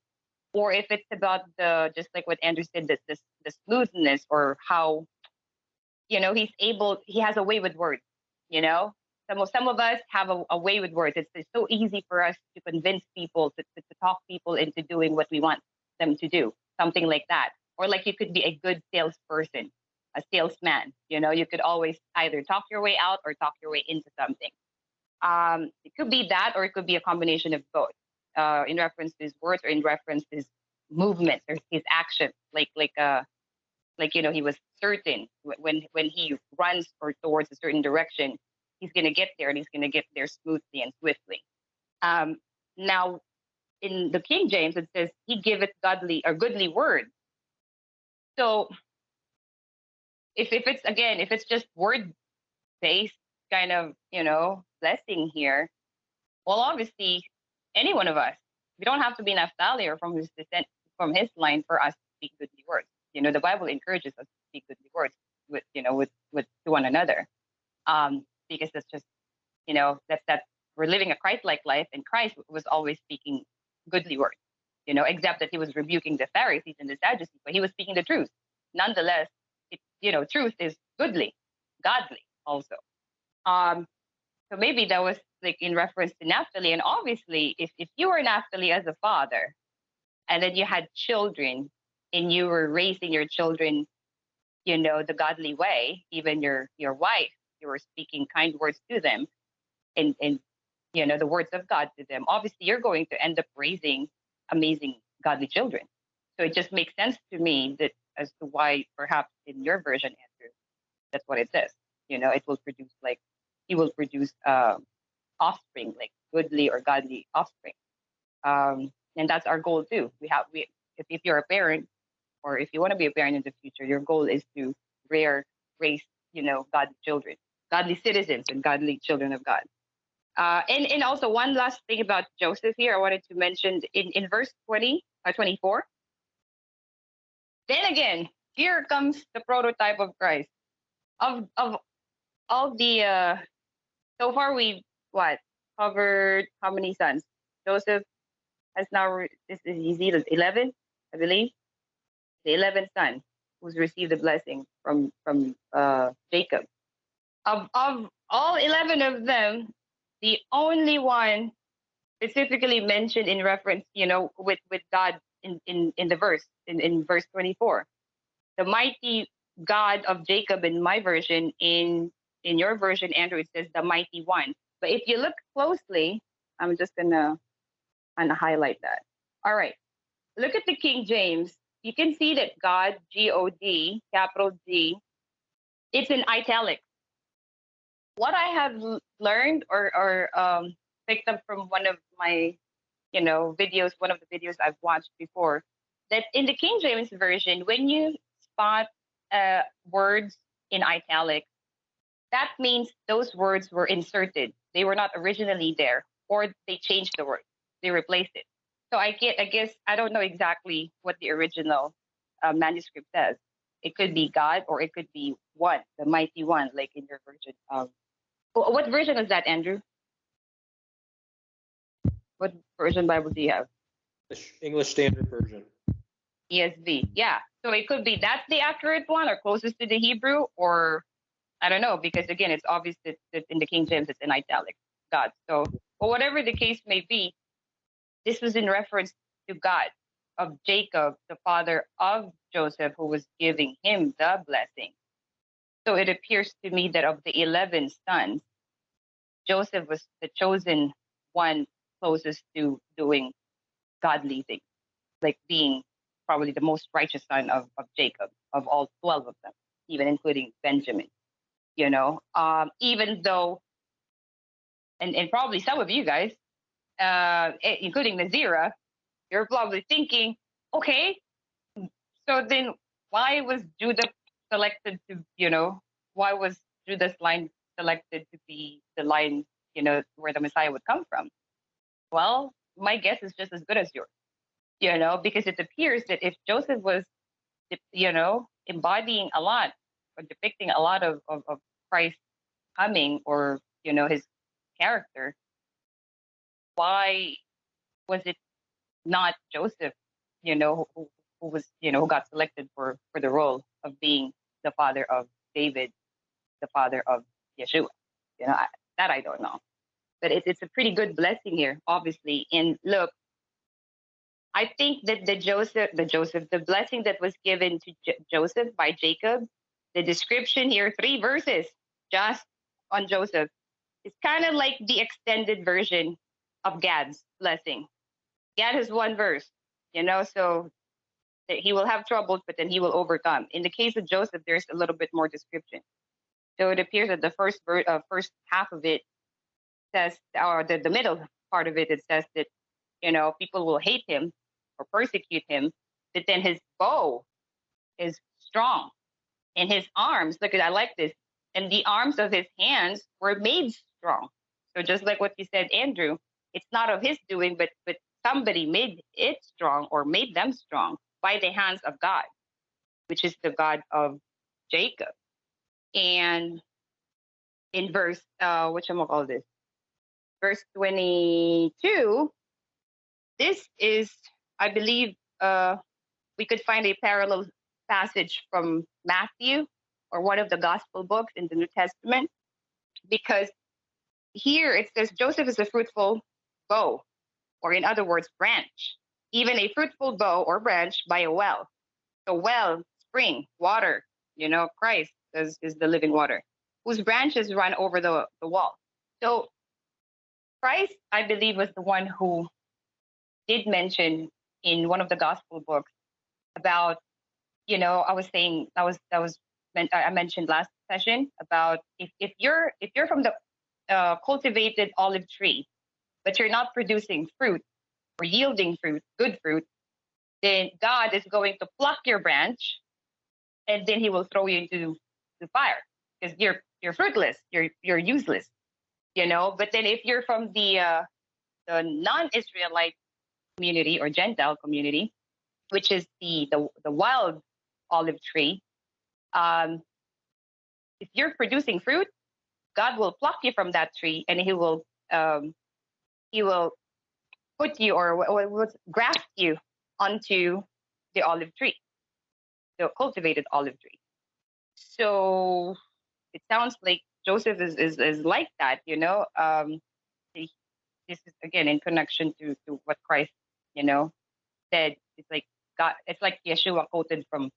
or if it's about the just like what Andrew said, the smoothness or how he has a way with words. Some of us have a way with words. It's so easy for us to convince people to talk people into doing what we want them to do, something like that. Or like you could be a good salesperson, a salesman. You could always either talk your way out or talk your way into something. It could be that, or it could be a combination of both, in reference to his words or in reference to his movements or his actions, he was certain when he runs or towards a certain direction, he's going to get there, and he's going to get there smoothly and swiftly. Now, in the King James, it says he giveth godly or goodly word. So if it's just word based kind of blessing here, well, obviously any one of us, we don't have to be Naphtali or from his descent, from his line, for us to speak goodly words. The Bible encourages us to speak goodly words with to one another, because that's just that we're living a Christ-like life, and Christ was always speaking goodly words. Except that he was rebuking the Pharisees and the Sadducees, but he was speaking the truth. Nonetheless, truth is goodly, godly also. So maybe that was like in reference to Naphtali, and obviously, if you were Naphtali as a father, and then you had children, and you were raising your children, the godly way, even your wife, you were speaking kind words to them, and the words of God to them. Obviously, you're going to end up raising amazing godly children. So it just makes sense to me that as to why perhaps in your version, Andrew, that's what it says. It will produce he will produce offspring, like goodly or godly offspring. And that's our goal too. If you're a parent, or if you want to be a parent in the future, your goal is to raise, godly children, godly citizens, and godly children of God. And also one last thing about Joseph here, I wanted to mention in verse 24. Then again, here comes the prototype of Christ. Of all the so far we've covered how many sons? Joseph has now this is 11, I believe. The 11th son who's received the blessing from Jacob. Of all 11 of them, the only one specifically mentioned in reference, with God in the verse, in verse 24. The mighty God of Jacob in my version, in your version, Andrew, it says the mighty one. But if you look closely, I'm just gonna highlight that. All right. Look at the King James. you can see that God, God, capital G, it's in italics. What I have learned or picked up from one of my, videos, one of the videos I've watched before, that in the King James version, when you spot words in italics, that means those words were inserted. They were not originally there, or they changed the word. They replaced it. So I guess I don't know exactly what the original manuscript says. It could be God, or it could be one, the mighty one, like in your version. What version is that, Andrew? What version Bible do you have? The English Standard Version. ESV. Yeah. So it could be that's the accurate one or closest to the Hebrew, or I don't know, because again, it's obvious that in the King James it's in italics, God. So, but whatever the case may be, this was in reference to God of Jacob, the father of Joseph, who was giving him the blessing. So it appears to me that of the 11 sons, Joseph was the chosen one closest to doing godly things, like being probably the most righteous son of Jacob, of all 12 of them, even including Benjamin. Even though, and probably some of you guys, including Nazira, you're probably thinking, okay, so then why was Judah selected to, why was Judah's line selected to be the line, where the Messiah would come from? Well, my guess is just as good as yours, because it appears that if Joseph was, embodying a lot or depicting a lot of Christ coming, or, his character, why was it not Joseph, who was, who got selected for the role of being the father of David, the father of Yeshua? That I don't know. But it's a pretty good blessing here, obviously. And look, I think that the blessing that was given to Joseph by Jacob, the description here, 3 verses just on Joseph, is kind of like the extended version of Gad's blessing. Gad has 1 verse, so that he will have troubles, but then he will overcome. In the case of Joseph, there's a little bit more description. So it appears that the first half of it says, or the middle part of it, it says that, people will hate him or persecute him, but then his bow is strong. And his arms, look at, I like this, and the arms of his hands were made strong. So just like what you said, Andrew, it's not of his doing, but somebody made it strong or made them strong by the hands of God, which is the God of Jacob. And in verse, verse 22, this is, I believe, we could find a parallel passage from Matthew or one of the gospel books in the New Testament, because here it says Joseph is a fruitful bow, or in other words, branch, even a fruitful bow or branch by a well. So well, spring, water, Christ is the living water, whose branches run over the wall. So Christ, I believe, was the one who did mention in one of the gospel books about, I mentioned last session about if you're from the cultivated olive tree, but you're not producing fruit or yielding fruit, good fruit, then God is going to pluck your branch, and then He will throw you into the fire because you're fruitless, you're useless, But then if you're from the non-Israelite community or Gentile community, which is the wild olive tree, if you're producing fruit, God will pluck you from that tree, and He will put you or graft you onto the olive tree, the cultivated olive tree. So it sounds like Joseph is like that, This is again in connection to what Christ, said. It's like God. It's like Yeshua quoted from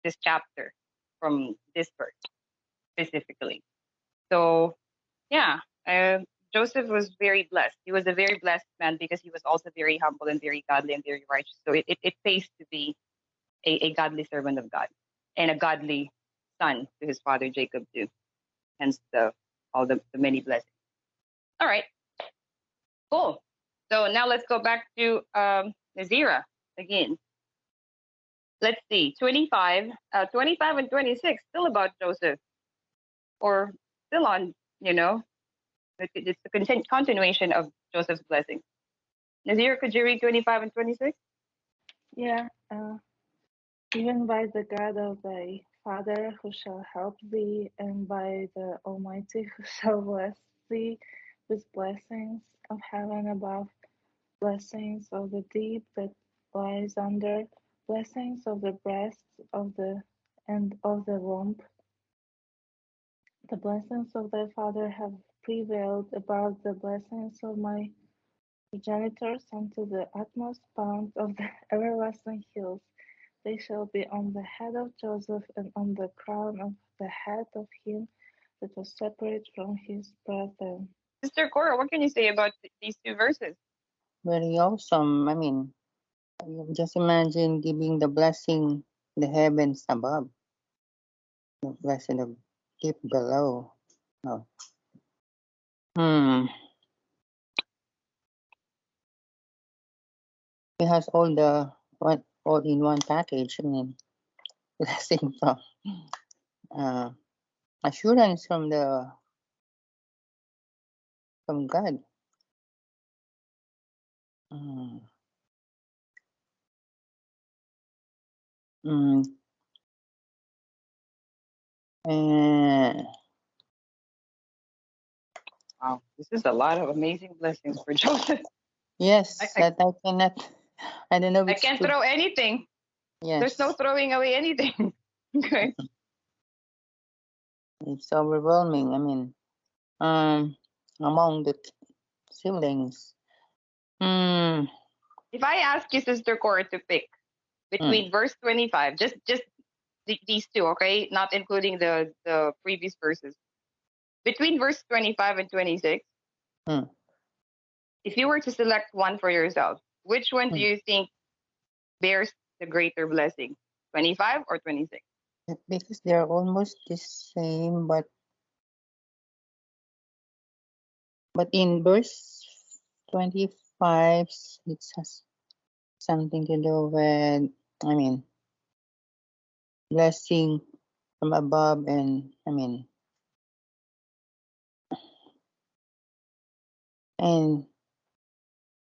this chapter, from this verse specifically. So yeah, Joseph was very blessed. He was a very blessed man because he was also very humble and very godly and very righteous. So it pays to be a godly servant of God and a godly son to his father Jacob too. Hence all the many blessings. All right, cool. So now let's go back to Nazira again. Let's see, 25, 25 and 26, still about Joseph, or still on, it's a continuation of Joseph's blessing. Nazir, could you read 25 and 26? Yeah, even by the God of thy father who shall help thee, and by the Almighty who shall bless thee with blessings of heaven above, blessings of the deep that lies under, blessings of the breast of the and of the womb. The blessings of thy father have prevailed above the blessings of my progenitors unto the utmost bound of the everlasting hills. They shall be on the head of Joseph and on the crown of the head of him that was separate from his brethren. Sister Cora, what can you say about these two verses? Very awesome. I mean, just imagine giving the blessing the heavens above, the blessing of deep below. Oh. Hmm. It has all in one package. I mean, blessing from uh, assurance from God. Mm. Mm. And Wow, this is a lot of amazing blessings for Joseph. yes, I, that I cannot. I don't know I which can't to. throw anything. There's no Yes, throwing away anything. Okay. it's overwhelming. I mean, among the siblings. Hmm. If I ask you, Sister Cora, to pick Hmm. between verse 25, just these two, okay, not including the previous verses, between verse 25 and 26, Hmm. if you were to select one for yourself, which one do Hmm. you think bears the greater blessing, 25 or 26? Because they're almost the same, but in verse 25, it has something to do with, I mean, blessing from above, and I mean, and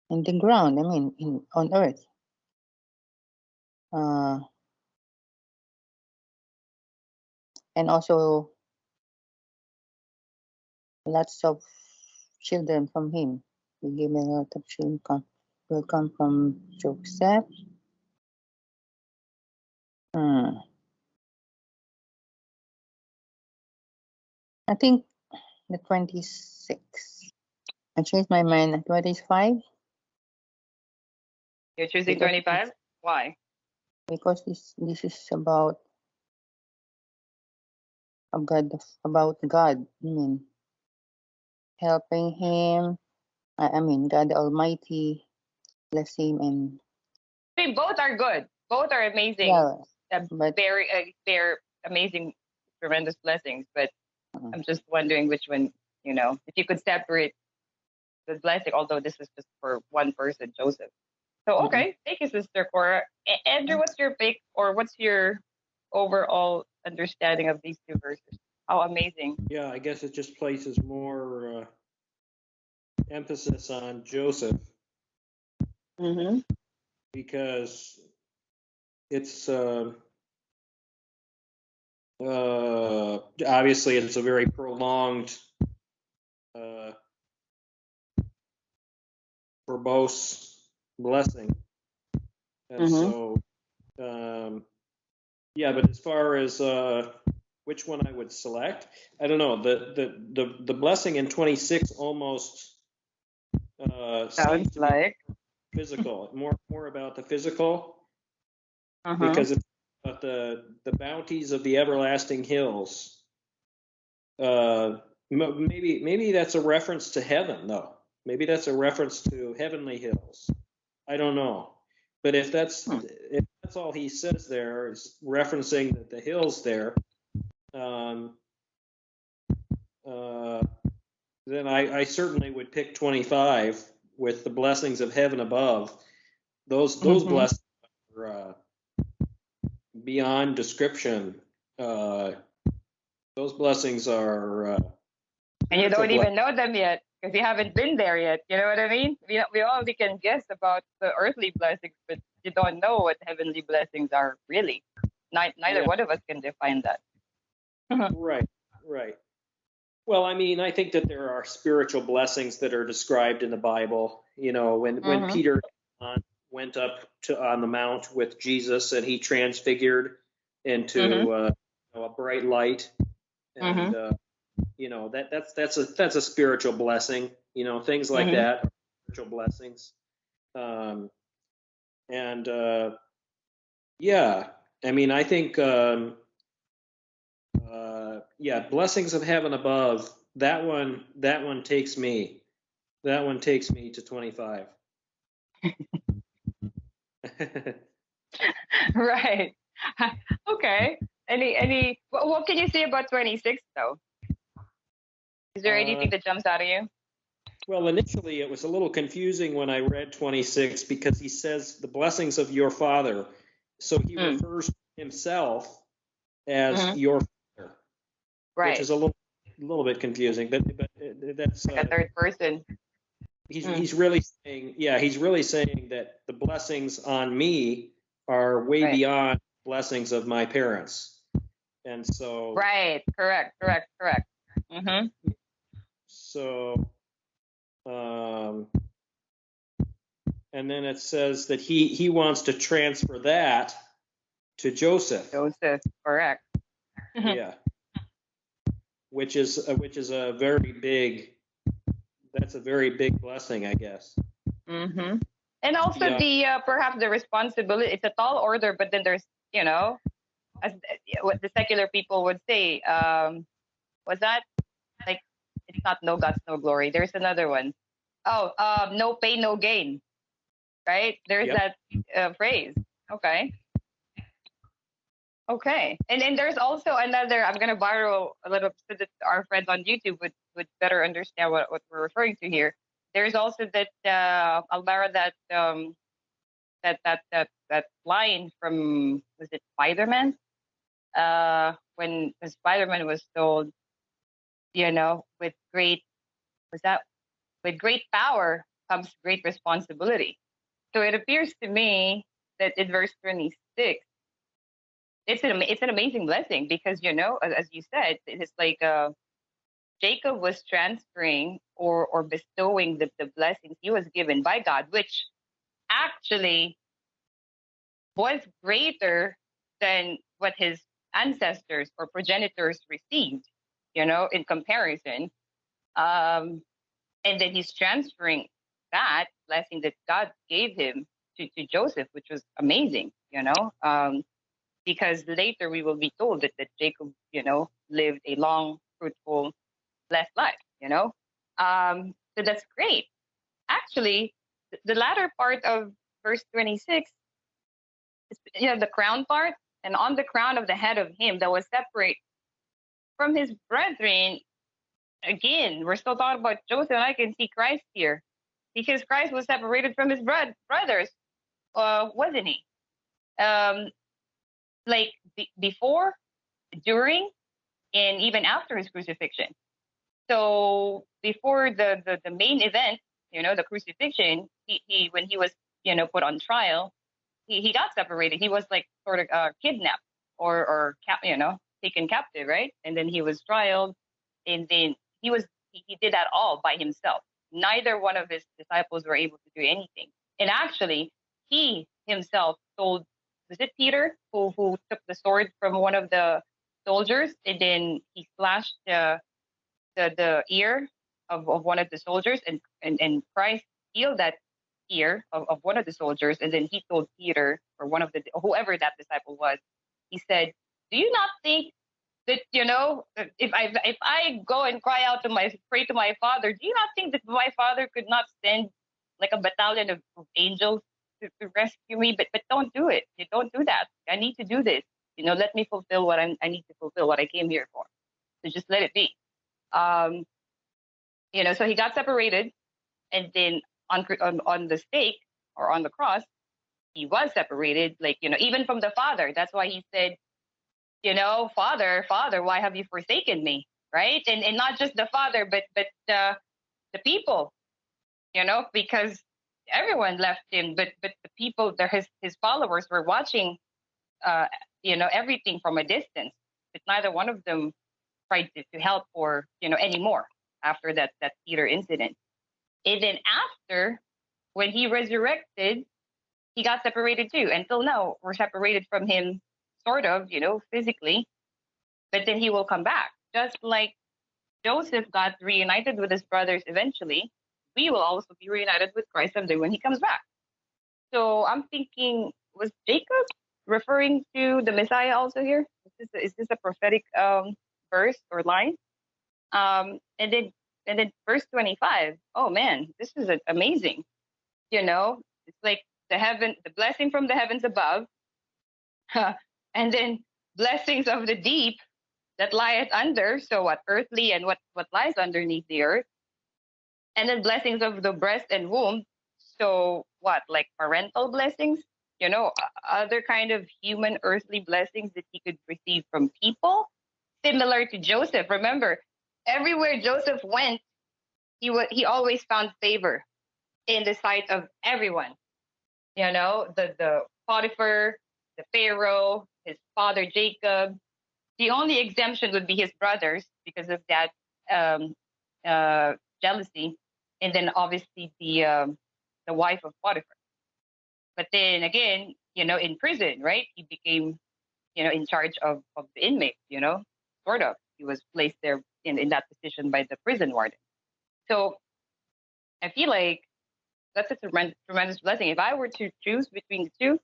in the ground. I mean, on earth. Uh, and also lots of children from him. We give a lot of children will come from Joseph. Hmm. I think the 26. I changed my mind. 25 You're choosing because 25? Why? this is about about God. I mean, helping him. I mean, God Almighty bless him, and I mean, both are good. Both are amazing. yeah, but They're amazing, tremendous blessings. But uh, I'm just wondering which one, if you could separate the blessing, although this is just for one person, Joseph. So, mm-mm. okay, thank you, Sister Cora. Andrew, what's your pick, or what's your overall understanding of these two verses? How amazing. Yeah, I guess it just places more emphasis on Joseph Mm-hmm. because it's obviously it's a very prolonged, uh, verbose blessing, and Mm-hmm. so yeah. But as far as which one I would select, I don't know. The blessing in 26 almost Sounds seems to be like. physical, more about the physical, Uh-huh. because it's about the bounties of the everlasting hills. Maybe that's a reference to heaven, though. Maybe that's a reference to heavenly hills. I don't know, But if that's Hmm. all he says there is referencing the hills there, um, then I certainly would pick 25 with the blessings of heaven above. Those Mhm. blessings are beyond description. Those blessings are And you spiritual don't blessings. even know them yet because you haven't been there yet. You know what I mean? We only can guess about the earthly blessings, but you don't know what heavenly blessings are really. Neither Yeah, one of us can define that. right, right. Well, I mean, I think that there are spiritual blessings that are described in the Bible. You know, when Mm-hmm. Peter went up to on the mount with Jesus and he transfigured Mm-hmm. into a bright light, Mm-hmm. and that's a spiritual blessing. You know, things like Mm-hmm. that are spiritual blessings. Um, and yeah, I mean, I think yeah, blessings of heaven above. That one takes me. That one takes me to 25. Right. Okay. What can you say about 26 though? Is there uh, anything that jumps out of you? well, initially it was a little confusing when I read 26 because he says the blessings of your father. So he Mm. refers to himself as Mm-hmm. your father, which Right. is a little bit confusing, but that's Like a third person. Mm. he's really saying, yeah, he's really saying that the blessings on me are way Right. beyond blessings of my parents. And so Right. Correct. Correct. Correct. Mm-hmm. so um and then it says that he wants to transfer that to Joseph. Joseph. Correct. Yeah, which is a very big, that's a very big blessing, I guess. Mm-hmm. And also Yeah, the perhaps the responsibility. It's a tall order, but then there's you know as what the secular people would say. Was that like it's not no guts, no glory. There's another one. Oh, no pain, no gain. Right? There's yep. that phrase. Okay. Okay. And then there's also another. I'm gonna borrow a little so that our friends on YouTube would better understand what we're referring to here. There's also that I'll borrow that line from was it Spider-Man? When Spider-Man was told, with great was that with great power comes great responsibility. So it appears to me that in verse 26, it's an amazing blessing because as you said, it's like Jacob was transferring or bestowing the blessings he was given by God, which actually was greater than what his ancestors or progenitors received, in comparison. Um, and then he's transferring that blessing that God gave him to Joseph, which was amazing, because later we will be told that Jacob, lived a long, fruitful, blessed life, so that's great. Actually, the latter part of verse 26 is, the crown part, and on the crown of the head of him that was separate from his brethren. Again, we're still talking about Joseph, and I can see Christ here because Christ was separated from his brothers, wasn't he? Um, like before, during, and even after his crucifixion. So before the main event, the crucifixion, he when he was put on trial, he got separated. He was like sort of kidnapped or taken captive, right? And then he was trialed, and then he did that all by himself. Neither one of his disciples were able to do anything. And actually, he himself told, was it Peter who took the sword from one of the soldiers, and then he slashed the ear of one of the soldiers, and Christ healed that ear of one of the soldiers, and then he told Peter or one of the whoever that disciple was, he said, "Do you not think that if I go and cry out to pray to my Father, do you not think that my Father could not send like a battalion of angels to rescue me, but don't do it. You don't do that. I need to do this. Let me fulfill what I need to fulfill, what I came here for. So just let it be. Um, so he got separated, and then on the stake or on the cross, he was separated, like, even from the Father. That's why he said, Father, Father, why have you forsaken me? Right? And not just the Father, but the people, because everyone left him, but the people, his followers were watching, uh, everything from a distance. But neither one of them tried to help or anymore after that Peter incident. And then after, when he resurrected, he got separated too. Until now, we're separated from him, sort of, physically. But then he will come back, just like Joseph got reunited with his brothers eventually. We will also be reunited with Christ someday when he comes back. So I'm thinking, was Jacob referring to the Messiah also here? Is this a prophetic verse or line? And then verse 25. Oh man, this is amazing. It's like the blessing from the heavens above, and then blessings of the deep that lieth under. So what earthly and what lies underneath the earth, and then blessings of the breast and womb. So what, like parental blessings, other kind of human earthly blessings that he could receive from people, similar to Joseph. Remember, everywhere Joseph went, he always found favor in the sight of everyone. The Potiphar, the Pharaoh, his father Jacob. The only exemption would be his brothers because of that um, jealousy, and then obviously the wife of Potiphar. But then again, in prison, right? He became, in charge of the inmates. Sort of. He was placed there in that position by the prison warden. So I feel like that's a tremendous blessing. If I were to choose between the two,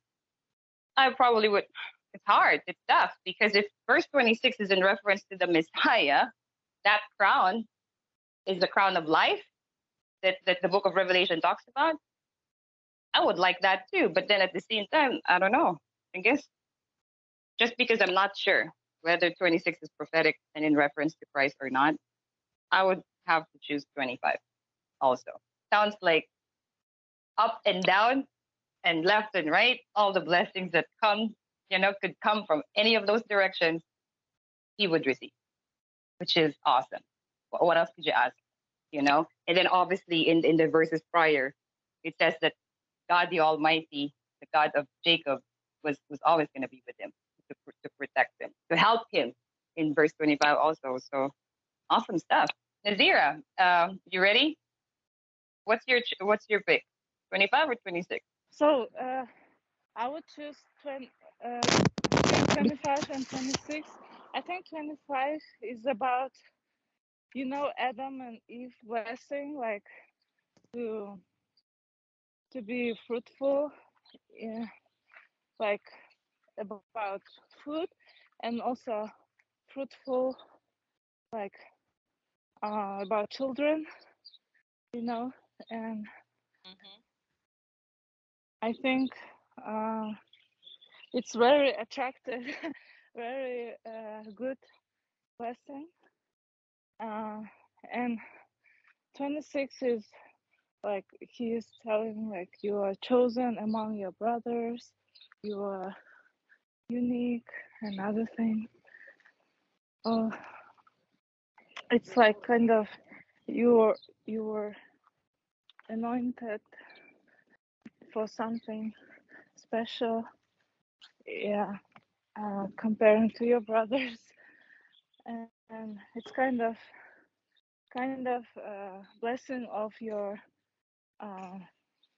I probably would. It's hard. It's tough because if verse 26 is in reference to the Messiah, that crown is the crown of life that the book of Revelation talks about. I would like that too. But then at the same time, I don't know. I guess just because I'm not sure whether 26 is prophetic and in reference to Christ or not, I would have to choose 25 also. Sounds like up and down and left and right, all the blessings that come, could come from any of those directions, he would receive, which is awesome. What else could you ask? And then obviously in the verses prior, it says that God the Almighty, the God of Jacob, was always going to be with him to protect him, to help him in verse 25 also. So awesome stuff. Nazira, you ready? What's your pick? 25 or 26? So I would choose between 25 and 26. I think 25 is about, Adam and Eve blessing, like to be fruitful, yeah, like about food, and also fruitful, like about children, and I think it's very attractive, very good blessing. And 26 is like he is telling, like, you are chosen among your brothers, you are unique, and other thing. It's like kind of you were anointed for something special, yeah, comparing to your brothers, and it's kind of blessing of your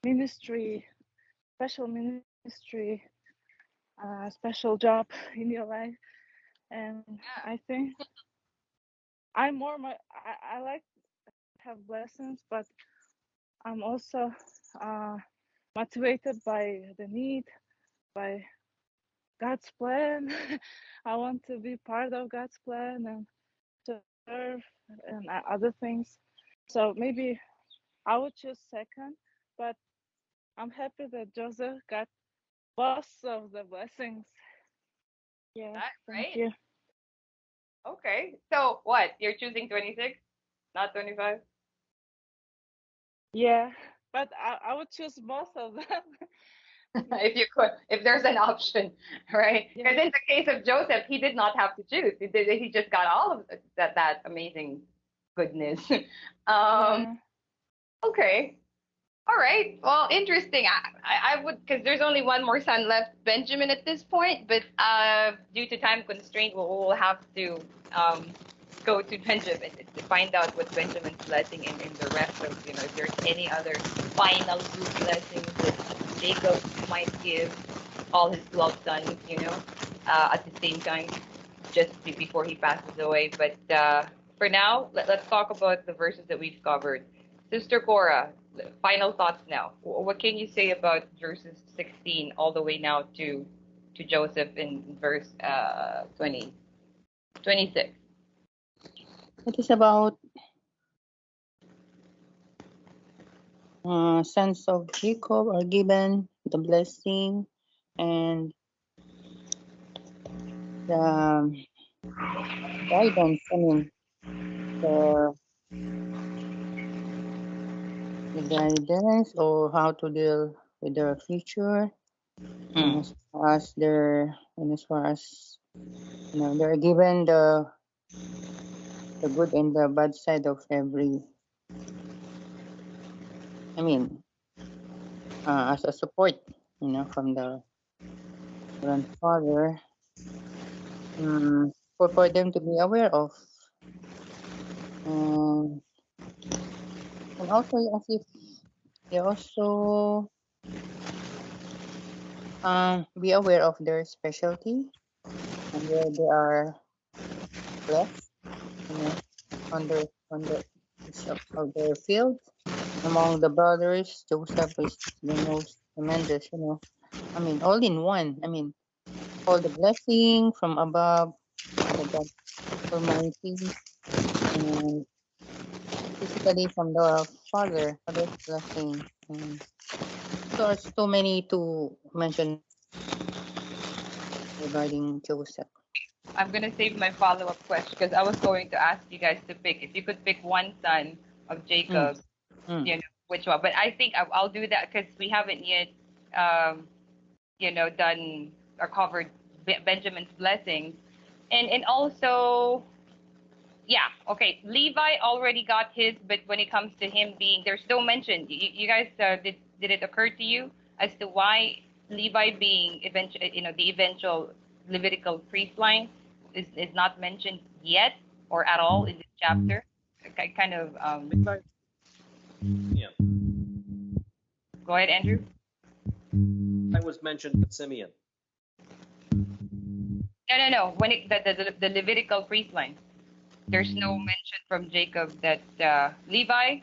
ministry, special ministry, special job in your life. And I think I like to have blessings, but I'm also motivated by the need, by God's plan. I want to be part of God's plan and serve and other things. So maybe I would choose second, but I'm happy that Joseph got most of the blessings. Yeah, That thank right? you. Okay. So what? You're choosing 26, not 25? Yeah, but I would choose both of them. Yeah, If you could, if there's an option, right? yeah, Because in the case of Joseph, he did not have to choose. He just got all of that amazing goodness. Um, yeah. okay. All right. Well, interesting. I would, because there's only one more son left, Benjamin, at this point. But due to time constraint, we'll have to um, go to Benjamin to find out what Benjamin's blessing in the rest of, if there's any other final group blessings that Jacob might give all his 12 sons, at the same time, just before he passes away. But for now, let's talk about the verses that we've covered. Sister Cora, final thoughts now. What can you say about verses 16 all the way now to Joseph in verse 20, 26? It is about sons of Jacob are given the blessing and the guidance. I mean, the the guidance or how to deal with their future, and as far as they're given the good and the bad side of every. I mean, as a support, from the grandfather, for them to be aware of, and and also as if they also be aware of their specialty and where they are blessed, you know, on the each of their field. Among the brothers, Joseph is the most tremendous, I mean, all in one. I mean, all the blessing from above, from the God Almighty, and physically from the Father's blessing. And so there's too many to mention regarding Joseph. I'm gonna save my follow-up question because I was going to ask you guys to pick if you could pick one son of Mm, Jacob, mm. which one. But I think I'll do that because we haven't yet, um, done or covered Benjamin's blessings, and also, yeah, okay. Levi already got his, but when it comes to him being, there's no mention. You guys, did it occur to you as to why Levi being the eventual Levitical priest line is not mentioned yet or at all in this chapter? Kind of. Yeah, Go ahead, Andrew. I was mentioned with Simeon. No. When the Levitical priest line, there's no mention from Jacob that Levi,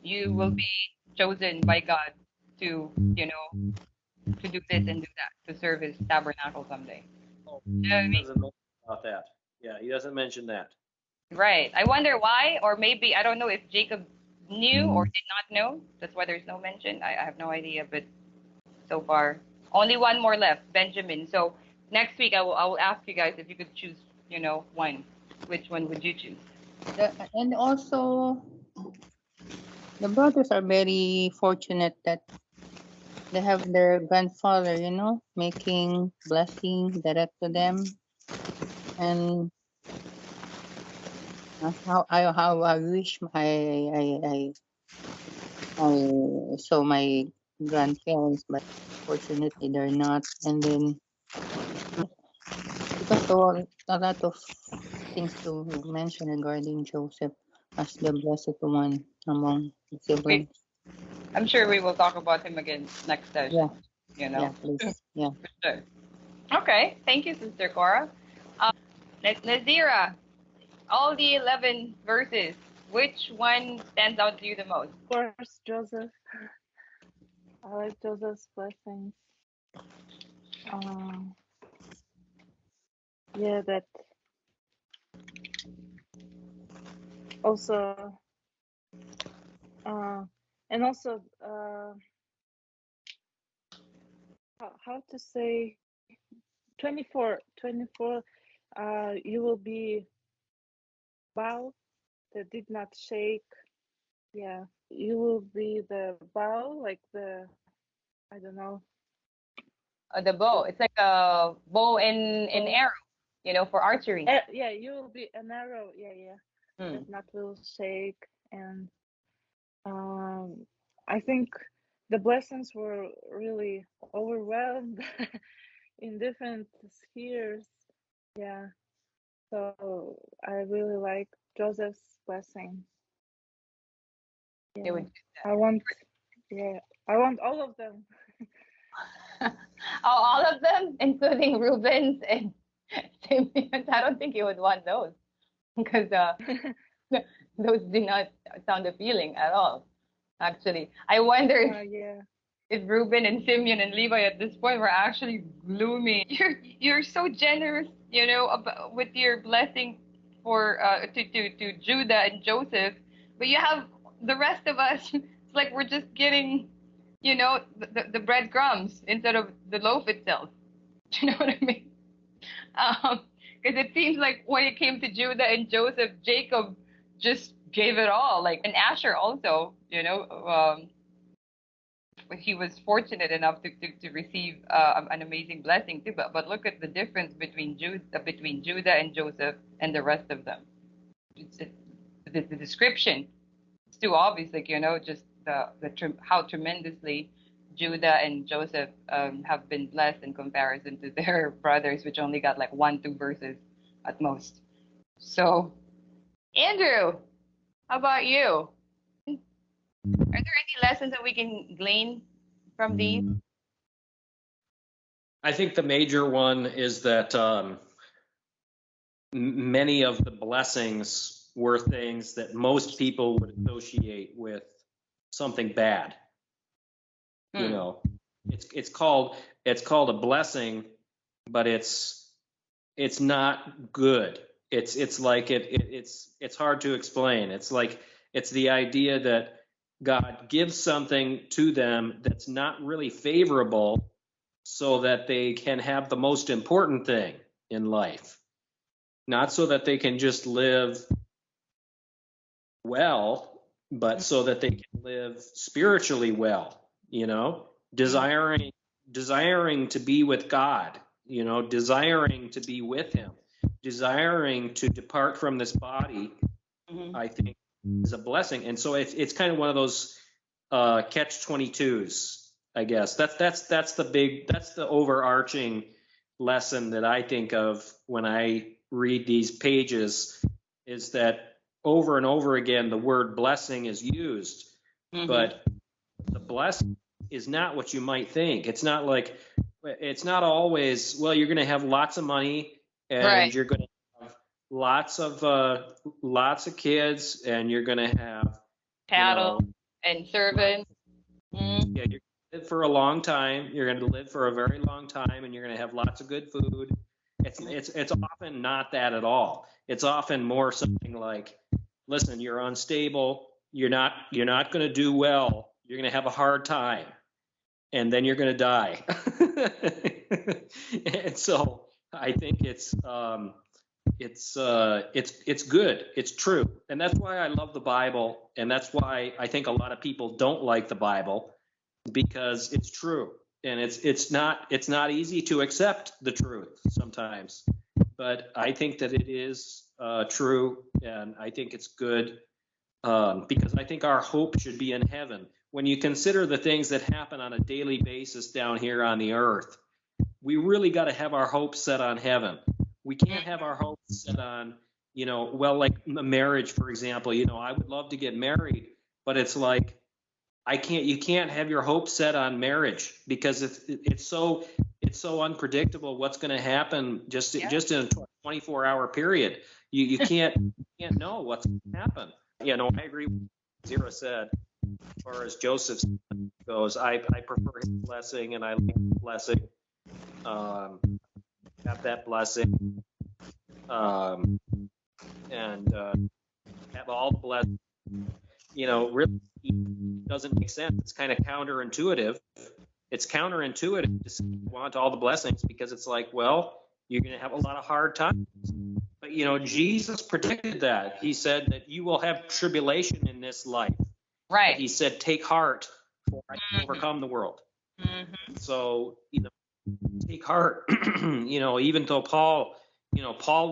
you will be chosen by God to to do this and do that to serve his tabernacle someday. Oh, You know what I he mean? doesn't mention about that. Yeah, he doesn't mention that. Right. I wonder why, or maybe I don't know if Jacob knew or did not know. That's why there's no mention. I have no idea, but so far only one more left, Benjamin. So next week I will ask you guys if you could choose, one. Which one would you choose? And also, the brothers are very fortunate that they have their grandfather, making blessing direct to them. And that's how I wish I saw my grandparents, but fortunately they're not. And then because a lot of things to mention regarding Joseph as the blessed one among the We, siblings. I'm sure we will talk about him again next Yeah, session. yeah, please. Yeah. For sure. Okay. Thank you, Sister Cora. Nazira, all the 11 verses, which one stands out to you the most? Of course, Joseph. I like Joseph's blessings. Um, yeah, that also, and also, how to say 24, 24, you will be bow that did not shake. Yeah, you will be the bow, like the, I don't know, The bow. the It's like a bow and bow. arrow, for archery. Yeah, you will be an arrow. Yeah, yeah, Hmm. that not will shake. And um, I think the blessings were really overwhelmed in different spheres. Yeah, so I really like Joseph's blessing. They Yeah, would. I want, yeah, I want all of them. Oh, all of them, including Rubens and Simeon's. I don't think you would want those because those do not sound appealing at all. Actually, I wonder Yeah. if Reuben and Simeon and Levi at this point were actually gloomy. You're so generous, with your blessing for to Judah and Joseph, but you have the rest of us. It's like we're just getting, the breadcrumbs instead of the loaf itself. Do you know what I mean? Because it seems like when it came to Judah and Joseph, Jacob just gave it all. Like, and Asher also, he was fortunate enough to receive an amazing blessing too. But look at the difference between Judah and Joseph and the rest of them. The description is too obvious. Like, just how tremendously Judah and Joseph have been blessed in comparison to their brothers, which only got like 1, 2 verses at most. So, Andrew, how about you? Are there any lessons that we can glean from these? I think the major one is that many of the blessings were things that most people would associate with something bad. You know, it's called a blessing, but it's not good. It's like it's hard to explain. It's like it's the idea that God gives something to them that's not really favorable so that they can have the most important thing in life, not so that they can just live well, but so that they can live spiritually well, desiring to be with God, desiring to be with him, desiring to depart from this body. I think is a blessing. And so it's kind of one of those catch 22s, I guess. That's the overarching lesson that I think of when I read these pages, is that over and over again the word blessing is used, but the blessing is not what you might think. It's not always, well, you're going to have lots of money and Right. you're going to have lots of kids and you're going to have Cattle and servants. yeah, you're going to live for a long time. You're going to live for a very long time, and you're going to have lots of good food. It's often not that at all. It's often more something like, listen, you're unstable. You're not going to do well. You're going to have a hard time, and then you're going to die. And so I think it's good. It's true. And that's why I love the Bible. And that's why I think a lot of people don't like the Bible, because it's true. And it's not easy to accept the truth sometimes, but I think that it is true. And I think it's good, because I think our hope should be in heaven. When you consider the things that happen on a daily basis down here on the earth, we really got to have our hope set on heaven. We can't have our hope set on, like marriage, for example. I would love to get married, but it's like, you can't have your hope set on marriage, because it's so unpredictable what's going to happen just in a 24-hour period. You can't know what's going to happen. I agree with what Zira said. As far as Joseph goes, I prefer his blessing, and I like the blessing. Have that blessing, and have all the blessings. Really doesn't make sense. It's kind of counterintuitive, it's counterintuitive to want all the blessings because it's like, well, you're going to have a lot of hard times. But, Jesus predicted that. He said that you will have tribulation in this life. Right. But he said, take heart, for I have overcome the world. Mm-hmm. So, take heart. Even though Paul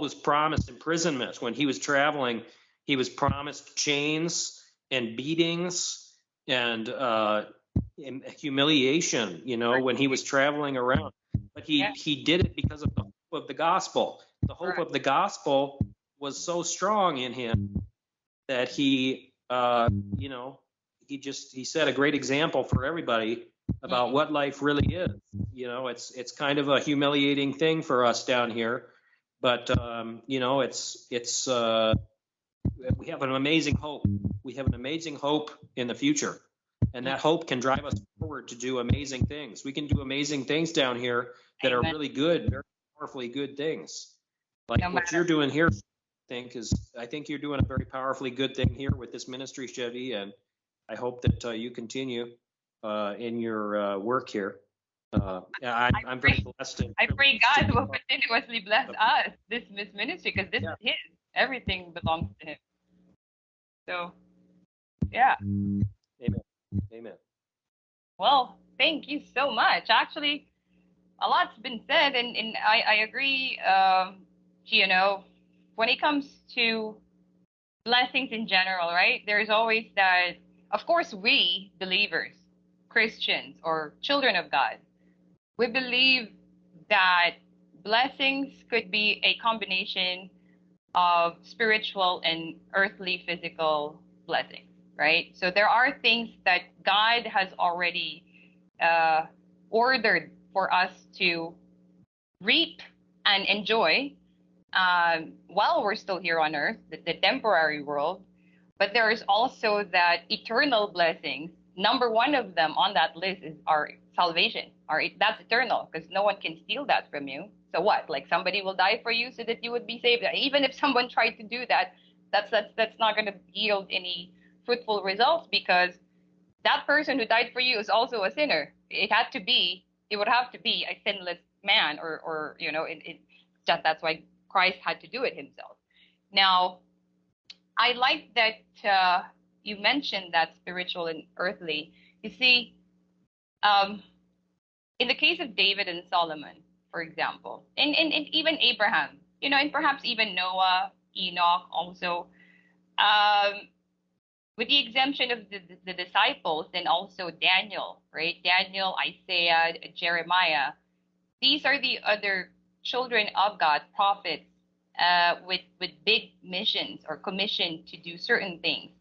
was promised imprisonment when he was traveling, he was promised chains and beatings and humiliation, when he was traveling around. But he did it because of the hope of the gospel. The hope of the gospel was so strong in him that he set a great example for everybody about what life really is. It's kind of a humiliating thing for us down here, but we have an amazing hope. We have an amazing hope in the future, and that hope can drive us forward to do amazing things. We can do amazing things down here that are really good, very powerfully good things. Like what you're doing here, I think you're doing a very powerfully good thing here with this ministry, Chevy, and I hope that you continue in your work here. I'm very blessed. I pray God will continuously bless us, this ministry, because this is His. Everything belongs to Him. So, yeah. Amen. Well, thank you so much. Actually, a lot's been said, and I agree. When it comes to blessings in general, right? There's always that. Of course, we believers, Christians, or children of God, we believe that blessings could be a combination of spiritual and earthly physical blessings, right? So there are things that God has already ordered for us to reap and enjoy while we're still here on earth, the temporary world. But there is also that eternal blessings. Number one of them on that list is our salvation. That's eternal because no one can steal that from you. So what? Like somebody will die for you so that you would be saved. Even if someone tried to do that, that's not going to yield any fruitful results because that person who died for you is also a sinner. It would have to be a sinless man, or that's why Christ had to do it himself. Now, I like that you mentioned that spiritual and earthly. You see, in the case of David and Solomon, for example, and even Abraham, and perhaps even Noah, Enoch also, with the exemption of the disciples and also Daniel, right? Daniel, Isaiah, Jeremiah. These are the other children of God, prophets, with big missions or commission to do certain things,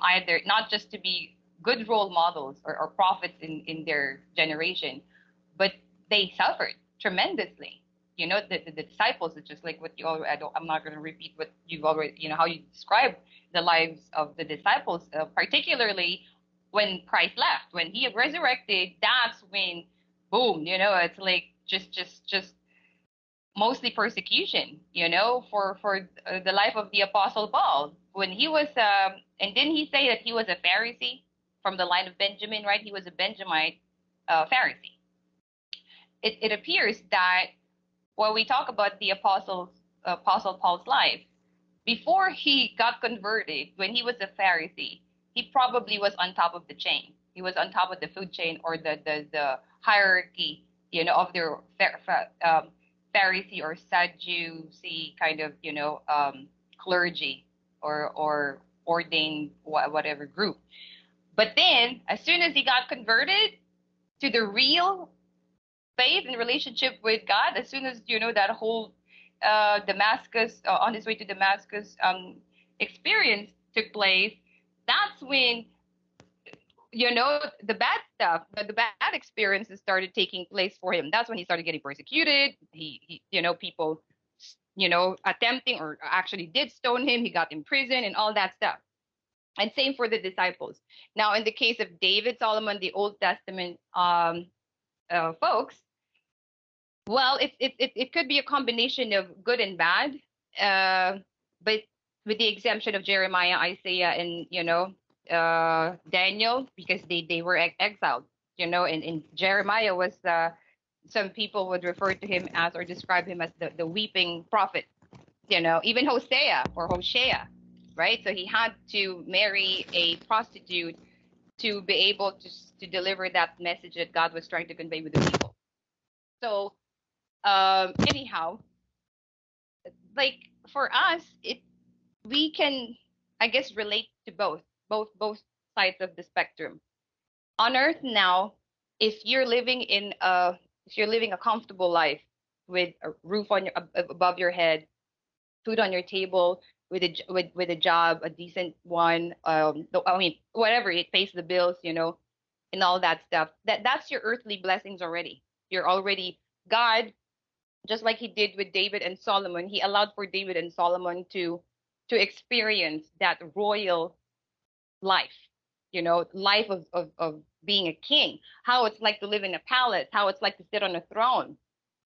either not just to be good role models or prophets in their generation, but they suffered tremendously. The disciples, it's just like what you already, I'm not going to repeat what you've already, how you describe the lives of the disciples, particularly when Christ left, when he resurrected, that's when, boom, it's like just mostly persecution, for the life of the Apostle Paul. When he was, and didn't he say that he was a Pharisee from the line of Benjamin, right? He was a Benjamite Pharisee. It appears that when we talk about the Apostle Paul's life, before he got converted, when he was a Pharisee, he probably was on top of the chain. He was on top of the food chain or the hierarchy, of their Pharisee or Sadducee kind of, clergy or ordained whatever group. But then, as soon as he got converted to the real faith and relationship with God, as soon as, that whole Damascus, on his way to Damascus experience took place, that's when, the bad stuff, the bad experiences started taking place for him. That's when he started getting persecuted. He people, attempting or actually did stone him. He got imprisoned and all that stuff. And same for the disciples. Now, in the case of David, Solomon, the Old Testament folks, well, it could be a combination of good and bad, but with the exemption of Jeremiah, Isaiah, and Daniel, because they were exiled and Jeremiah was some people would refer to him as or describe him as the weeping prophet, even Hosea, right? So he had to marry a prostitute to be able to deliver that message that God was trying to convey with the people. So anyhow, like for us, we can, I guess, relate to both sides of the spectrum. On Earth now, if you're living a comfortable life with a roof on above your head, food on your table, with a job, a decent one, I mean, whatever, it pays the bills, and all that stuff. That's your earthly blessings already. You're already God, just like he did with David and Solomon. He allowed for David and Solomon to experience that royal life, life of being a king, how it's like to live in a palace, how it's like to sit on a throne,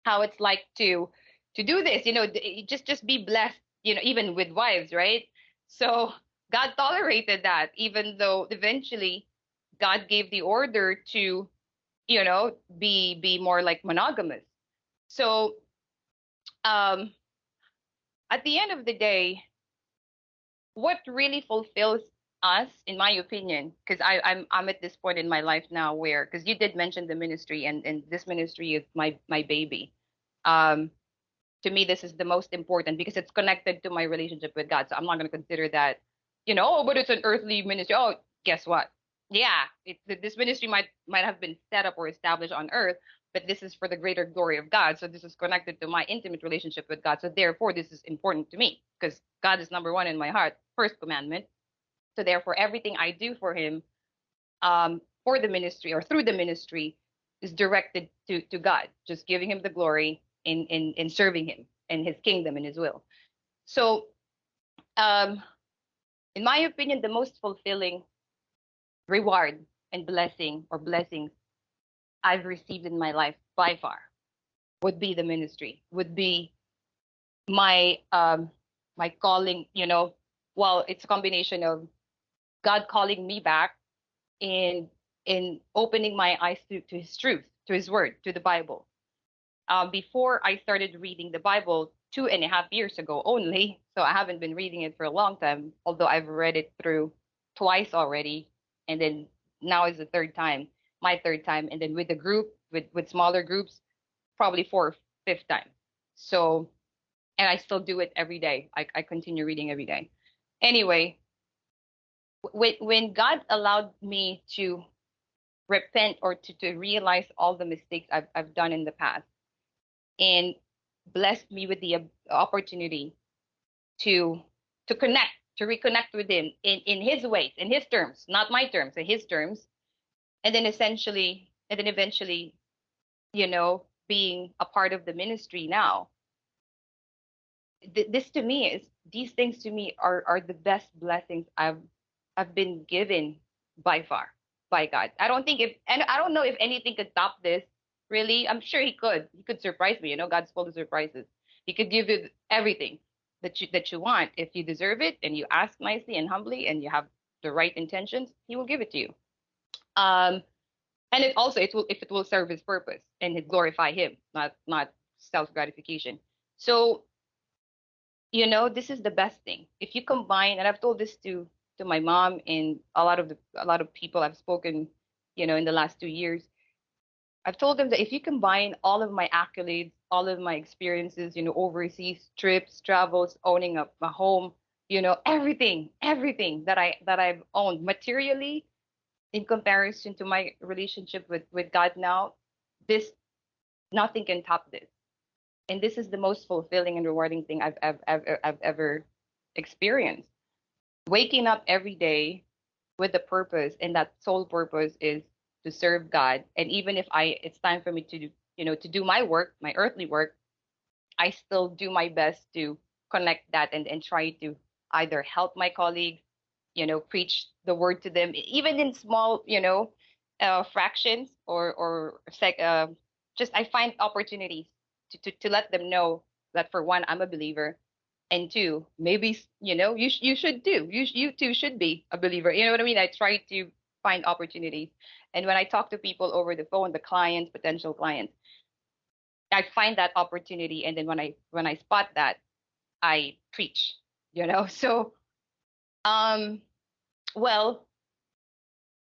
how it's like to do this, just be blessed, even with wives, right? So God tolerated that, even though eventually God gave the order to, be more like monogamous. So um at the end of the day, what really fulfills us, in my opinion, because I'm at this point in my life now where, because you did mention the ministry, and this ministry is my baby. Um, to me, this is the most important because it's connected to my relationship with God. So I'm not going to consider that, oh, but it's an earthly ministry. Oh, guess what? Yeah, this ministry might have been set up or established on earth, but this is for the greater glory of God. So this is connected to my intimate relationship with God. So therefore, this is important to me because God is number one in my heart, first commandment. So therefore, everything I do for Him, for the ministry or through the ministry, is directed to God, just giving Him the glory in serving Him and His kingdom and His will. So, um, in my opinion, the most fulfilling reward and blessing or blessings I've received in my life by far would be the ministry, would be my calling. Well, it's a combination of God calling me back and in opening my eyes to His truth, to His Word, to the Bible. Before I started reading the Bible 2.5 years ago only, so I haven't been reading it for a long time, although I've read it through twice already, and then now is the third time, my third time, and then with the group, with smaller groups, probably fourth, fifth time. So, and I still do it every day. I continue reading every day. Anyway, when God allowed me to repent or to realize all the mistakes I've done in the past and blessed me with the opportunity to connect, to reconnect with Him in His ways, in His terms, not my terms, in His terms, and then eventually, being a part of the ministry now. This to me is these things to me are the best blessings I've been given by far by God. I don't know if anything could top this. Really, I'm sure He could. He could surprise me. God's full of surprises. He could give you everything that you want if you deserve it and you ask nicely and humbly and you have the right intentions. He will give it to you. Um, and it will serve His purpose and glorify Him, not self gratification. So this is the best thing. If you combine, and I've told this to my mom and a lot of people I've spoken, in the last 2 years, I've told them that if you combine all of my accolades, all of my experiences, overseas trips, travels, owning a home, everything that I've owned materially in comparison to my relationship with God now, this nothing can top this. And this is the most fulfilling and rewarding thing I've ever experienced. Waking up every day with a purpose, and that sole purpose is to serve God. And even if it's time for me to do my work, my earthly work, I still do my best to connect that and try to either help my colleagues, preach the word to them, even in small, fractions or just I find opportunities to let them know that for one, I'm a believer, and two, maybe you should too. You too should be a believer. You know what I mean? I try to find opportunities. And when I talk to people over the phone, the clients, potential clients, I find that opportunity. And then when I spot that, I preach, you know. So well,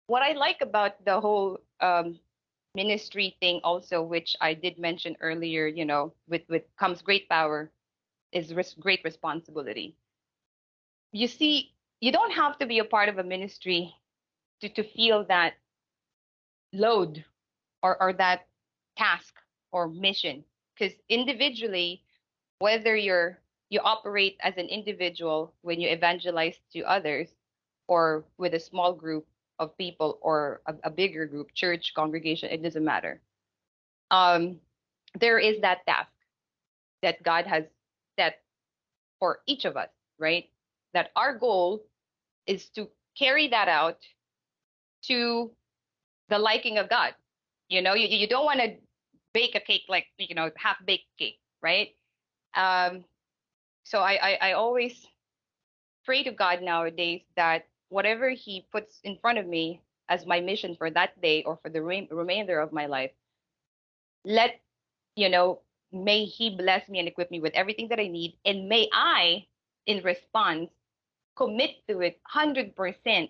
what I like about the whole ministry thing also, which I did mention earlier, you know, with comes great power, is great responsibility. You see, you don't have to be a part of a ministry to feel that load or that task or mission. Because individually, whether you operate as an individual when you evangelize to others, or with a small group of people or a bigger group, church, congregation, it doesn't matter. Um, there is that task that God has set for each of us, right? That our goal is to carry that out to the liking of God. You know, you don't want to bake a cake like, you know, half baked cake, right? Um, so I always pray to God nowadays that whatever He puts in front of me as my mission for that day or for the remainder of my life, let, you know, may He bless me and equip me with everything that I need. And may I, in response, commit to it 100%,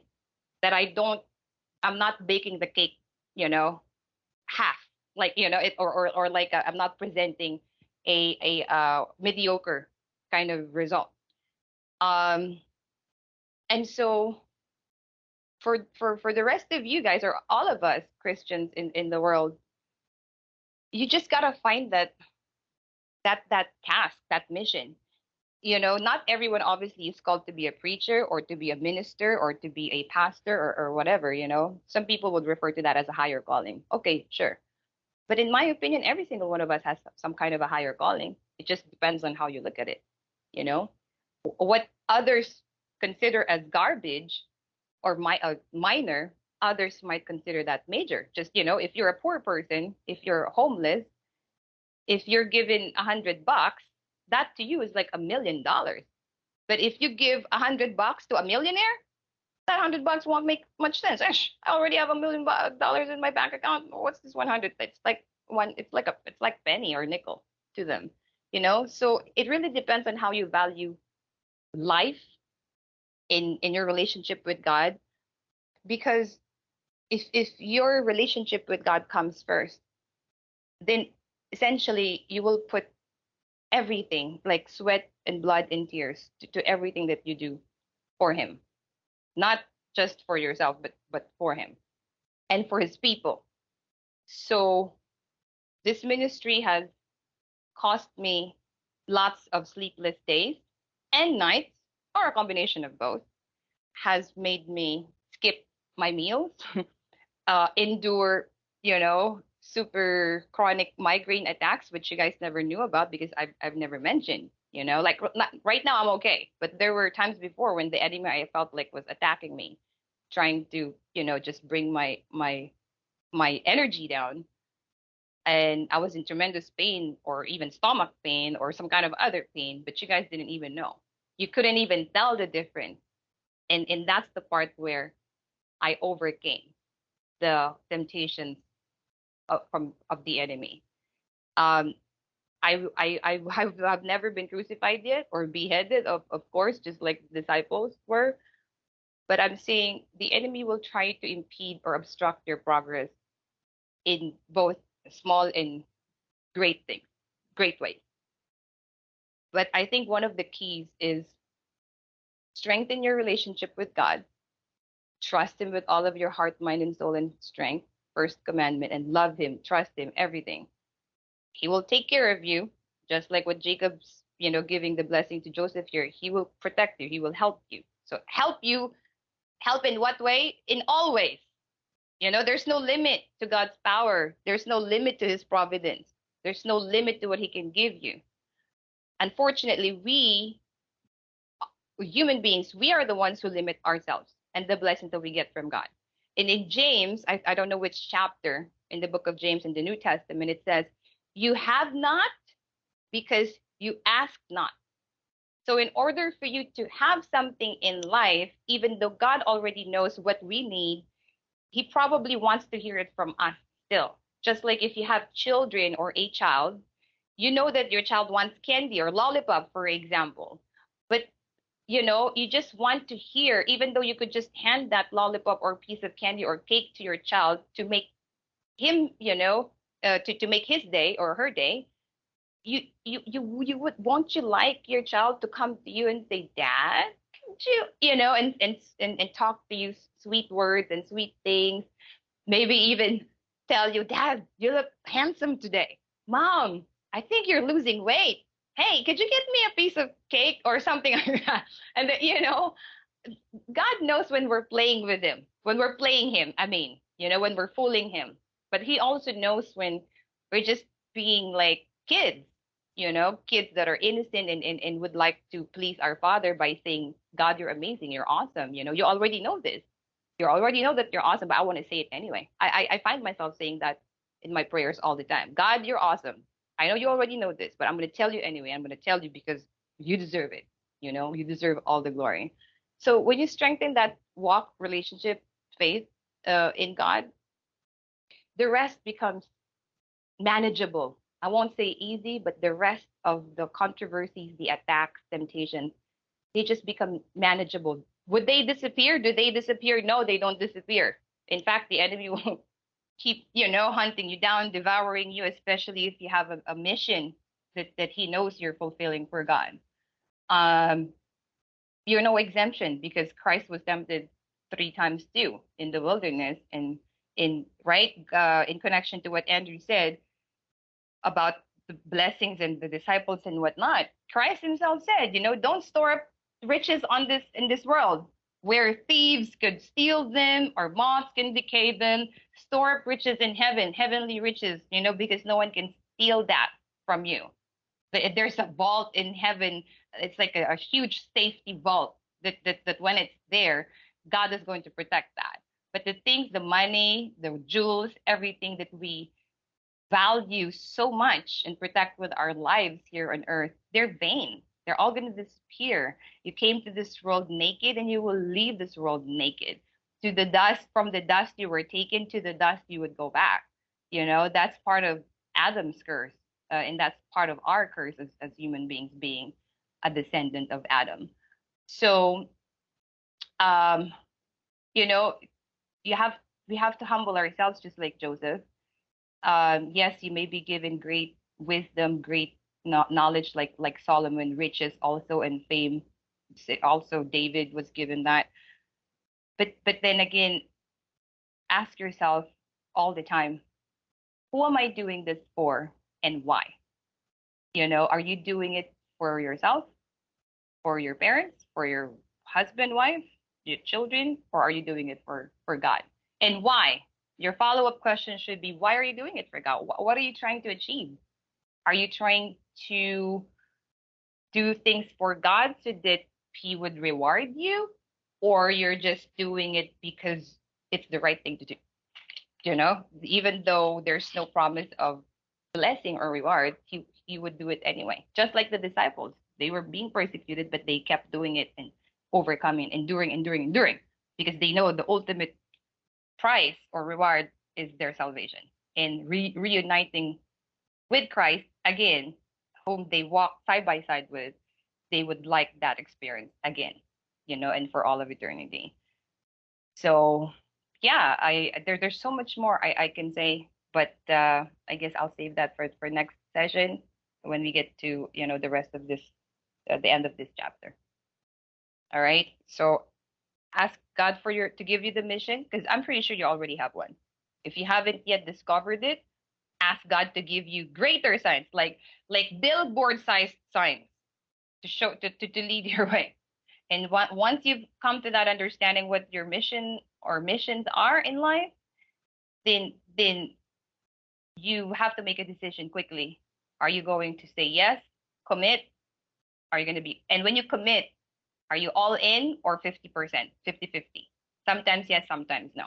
that I'm not baking the cake, you know, half, like, you know, it, or like I'm not presenting a mediocre kind of result. Um, and so for the rest of you guys, or all of us Christians in the world, you just gotta find that task, that mission. You know, not everyone obviously is called to be a preacher or to be a minister or to be a pastor or whatever, you know. Some people would refer to that as a higher calling. Okay, sure. But in my opinion, every single one of us has some kind of a higher calling. It just depends on how you look at it, you know. What others consider as garbage or minor, others might consider that major. Just, you know, if you're a poor person, if you're homeless, if you're given $100, that to you is like $1 million. But if you give $100 to a millionaire, that $100 won't make much sense. I already have $1 million in my bank account. What's this 100? It's like one. It's like penny or nickel to them, you know. So it really depends on how you value life in your relationship with God. Because if your relationship with God comes first, then essentially you will put everything, like sweat and blood and tears, to everything that you do for Him, not just for yourself, but for Him and for His people. So this ministry has cost me lots of sleepless days and nights, or a combination of both. Has made me skip my meals, endure, you know, super chronic migraine attacks, which you guys never knew about because I've never mentioned. You know, like right now I'm okay, but there were times before when the enemy, I felt like, was attacking me, trying to, you know, just bring my energy down, and I was in tremendous pain, or even stomach pain, or some kind of other pain, but you guys didn't even know. You couldn't even tell the difference, and that's the part where I overcame the temptations of the enemy. Um, I've never been crucified yet or beheaded, of course, just like the disciples were. But I'm saying the enemy will try to impede or obstruct your progress in both small and great things, great ways. But I think one of the keys is strengthen your relationship with God, trust Him with all of your heart, mind, and soul and strength. First commandment, and love Him, trust Him, everything. He will take care of you, just like what Jacob's, you know, giving the blessing to Joseph here. He will protect you. He will help you. So help you, help in what way? In all ways. You know, there's no limit to God's power. There's no limit to His providence. There's no limit to what He can give you. Unfortunately, we human beings, we are the ones who limit ourselves and the blessings that we get from God. And in James, I don't know which chapter in the book of James in the New Testament, it says, you have not because you ask not. So in order for you to have something in life, even though God already knows what we need, he probably wants to hear it from us still. Just like if you have children or a child, you know that your child wants candy or lollipop, for example. But you just want to hear, even though you could just hand that lollipop or piece of candy or cake to your child to make him, to make his day or her day, you would want you like your child to come to you and say, Dad, could you, and talk to you sweet words and sweet things, maybe even tell you, Dad, you look handsome today. Mom, I think you're losing weight. Hey, could you get me a piece of cake or something like that? And God knows when we're playing with him, when we're playing him, I mean, when we're fooling him. But he also knows when we're just being like kids, kids that are innocent and would like to please our Father by saying, God, you're amazing, you're awesome. You already know this. You already know that you're awesome, but I want to say it anyway. I find myself saying that in my prayers all the time. God, you're awesome. I know you already know this, but I'm going to tell you anyway. I'm going to tell you because you deserve it. You deserve all the glory. So when you strengthen that walk, relationship, faith in God, the rest becomes manageable. I won't say easy, but the rest of the controversies, the attacks, temptations, they just become manageable. Would they disappear? Do they disappear? No, they don't disappear. In fact, the enemy will keep, hunting you down, devouring you, especially if you have a mission that he knows you're fulfilling for God. Um, you're no exemption because Christ was tempted 3 times too in the wilderness, and in connection to what Andrew said about the blessings and the disciples and whatnot. Christ himself said, don't store up riches on this in this world where thieves could steal them or moths can decay them. Store up riches in heaven, heavenly riches, because no one can steal that from you. There's a vault in heaven. It's like a huge safety vault that when it's there, God is going to protect that. But the things, the money, the jewels, everything that we value so much and protect with our lives here on earth, they're vain. They're all going to disappear. You came to this world naked and you will leave this world naked. To the dust, from the dust you were taken, to the dust you would go back. That's part of Adam's curse. And that's part of our curse as human beings being a descendant of Adam. So, um, you know, you have we have to humble ourselves just like Joseph. Yes, you may be given great wisdom, great knowledge, like Solomon, riches also, and fame. Also, David was given that. But then again, ask yourself all the time, who am I doing this for, and why? Are you doing it for yourself, for your parents, for your husband, wife, your children, or are you doing it for God? And why? Your follow-up question should be, why are you doing it for God? What are you trying to achieve? Are you trying to do things for God so that He would reward you? Or you're just doing it because it's the right thing to do? Even though there's no promise of blessing or reward, he would do it anyway. Just like the disciples, they were being persecuted, but they kept doing it and overcoming, enduring, because they know the ultimate price or reward is their salvation. And reuniting with Christ again, whom they walk side by side with, they would like that experience again, and for all of eternity. So yeah, there's so much more I can say, but I guess I'll save that for next session when we get to the rest of this, the end of this chapter. All right. So ask God to give you the mission, because I'm pretty sure you already have one. If you haven't yet discovered it, ask God to give you greater signs, like billboard-sized signs to show to lead your way. And once you've come to that understanding what your mission or missions are in life, then you have to make a decision quickly. Are you going to say yes, commit? Are you going to be, and when you commit, are you all in or 50%, 50-50? Sometimes yes, sometimes no.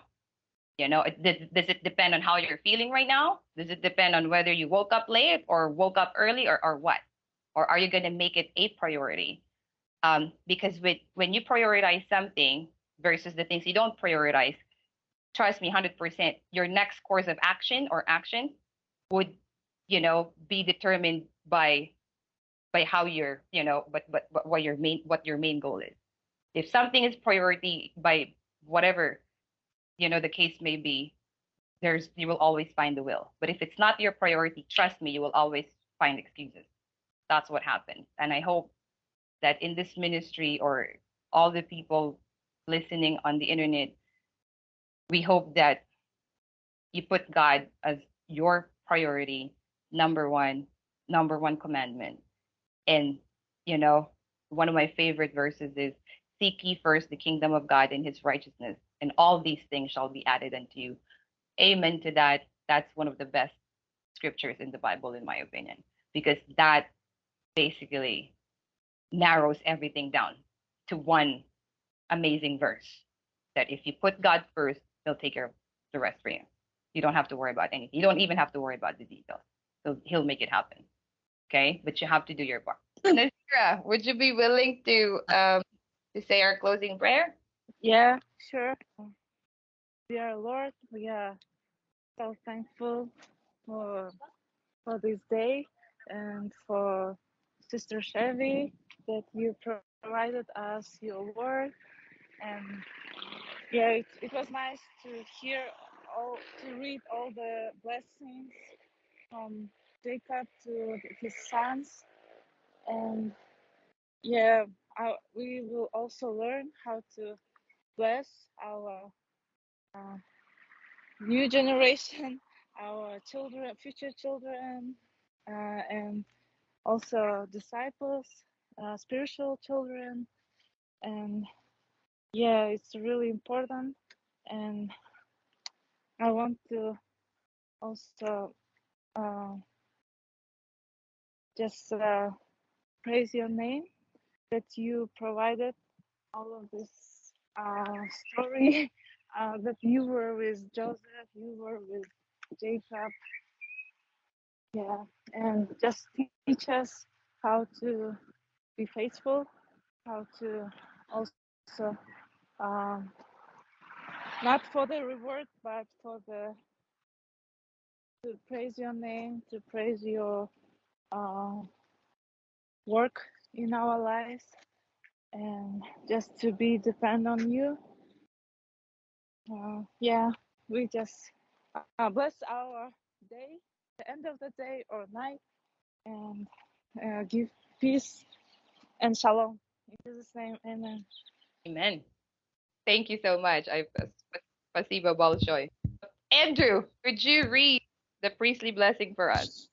Does it depend on how you're feeling right now? Does it depend on whether you woke up late or woke up early or what? Or are you going to make it a priority? Because when you prioritize something versus the things you don't prioritize, trust me, 100%, your next course of action or action would, be determined by how you're, but what your main goal is. If something is priority by whatever, the case may be, you will always find the will. But if it's not your priority, trust me, you will always find excuses. That's what happens. And I hope that in this ministry, or all the people listening on the internet, we hope that you put God as your priority, number one commandment. And, you know, one of my favorite verses is, seek ye first the kingdom of God and his righteousness, and all these things shall be added unto you. Amen to that. That's one of the best scriptures in the Bible, in my opinion, because that basically narrows everything down to one amazing verse, that if you put God first, he'll take care of the rest for you. You don't have to worry about anything. You don't even have to worry about the details. He'll make it happen. Okay? But you have to do your part. Nasira, would you be willing to say our closing prayer? Yeah, sure. Dear Lord, we are so thankful for this day and for Sister Chevy, that you provided us your word. And yeah, it was nice to read all the blessings from Jacob to his sons. And yeah, we will also learn how to bless our uh, new generation, our children, future children, and also disciples, spiritual children. And yeah, it's really important. And I want to also just praise your name, that you provided all of this story, that you were with Joseph, you were with Jacob. Yeah, and just teach us how to be faithful, how to also, not for the reward, but to praise your name, to praise your work in our lives, and just to be depend on you. Yeah, we just bless our day, the end of the day or night, and give peace and shalom. In Jesus' name, amen. Amen. Thank you so much. Spasiba Bolshoy. Andrew, would you read the priestly blessing for us?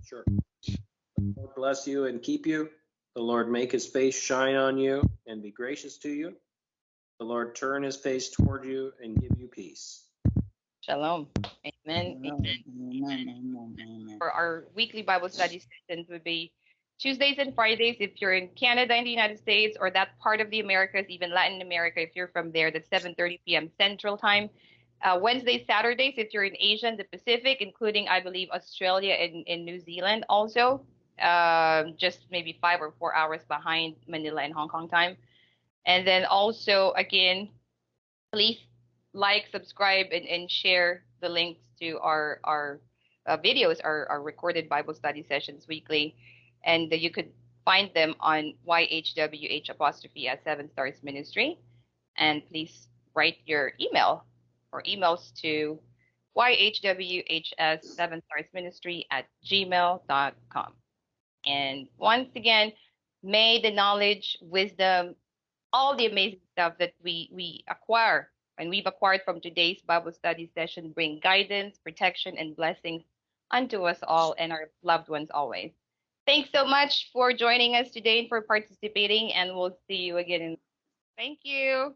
Sure. The Lord bless you and keep you. The Lord make his face shine on you and be gracious to you. The Lord turn his face toward you and give you peace. Shalom. Amen. Amen. For our weekly Bible study sessions would be Tuesdays and Fridays if you're in Canada and the United States, or that part of the Americas, even Latin America if you're from there. That's 7:30 p.m. Central Time. Wednesdays, Saturdays if you're in Asia and the Pacific, including, I believe, Australia and New Zealand also. Just maybe 5 or 4 hours behind Manila and Hong Kong time. And then also, again, please like, subscribe, and share the links to our videos, our recorded Bible study sessions weekly. And you could find them on YHWH apostrophe at Seven Stars Ministry. And please write your email or emails to YHWHS Seven Stars Ministry at gmail.com. And once again, may the knowledge, wisdom, all the amazing stuff that we acquire and we've acquired from today's Bible study session bring guidance, protection, and blessings unto us all and our loved ones always. Thanks so much for joining us today and for participating, and we'll see you again. Thank you.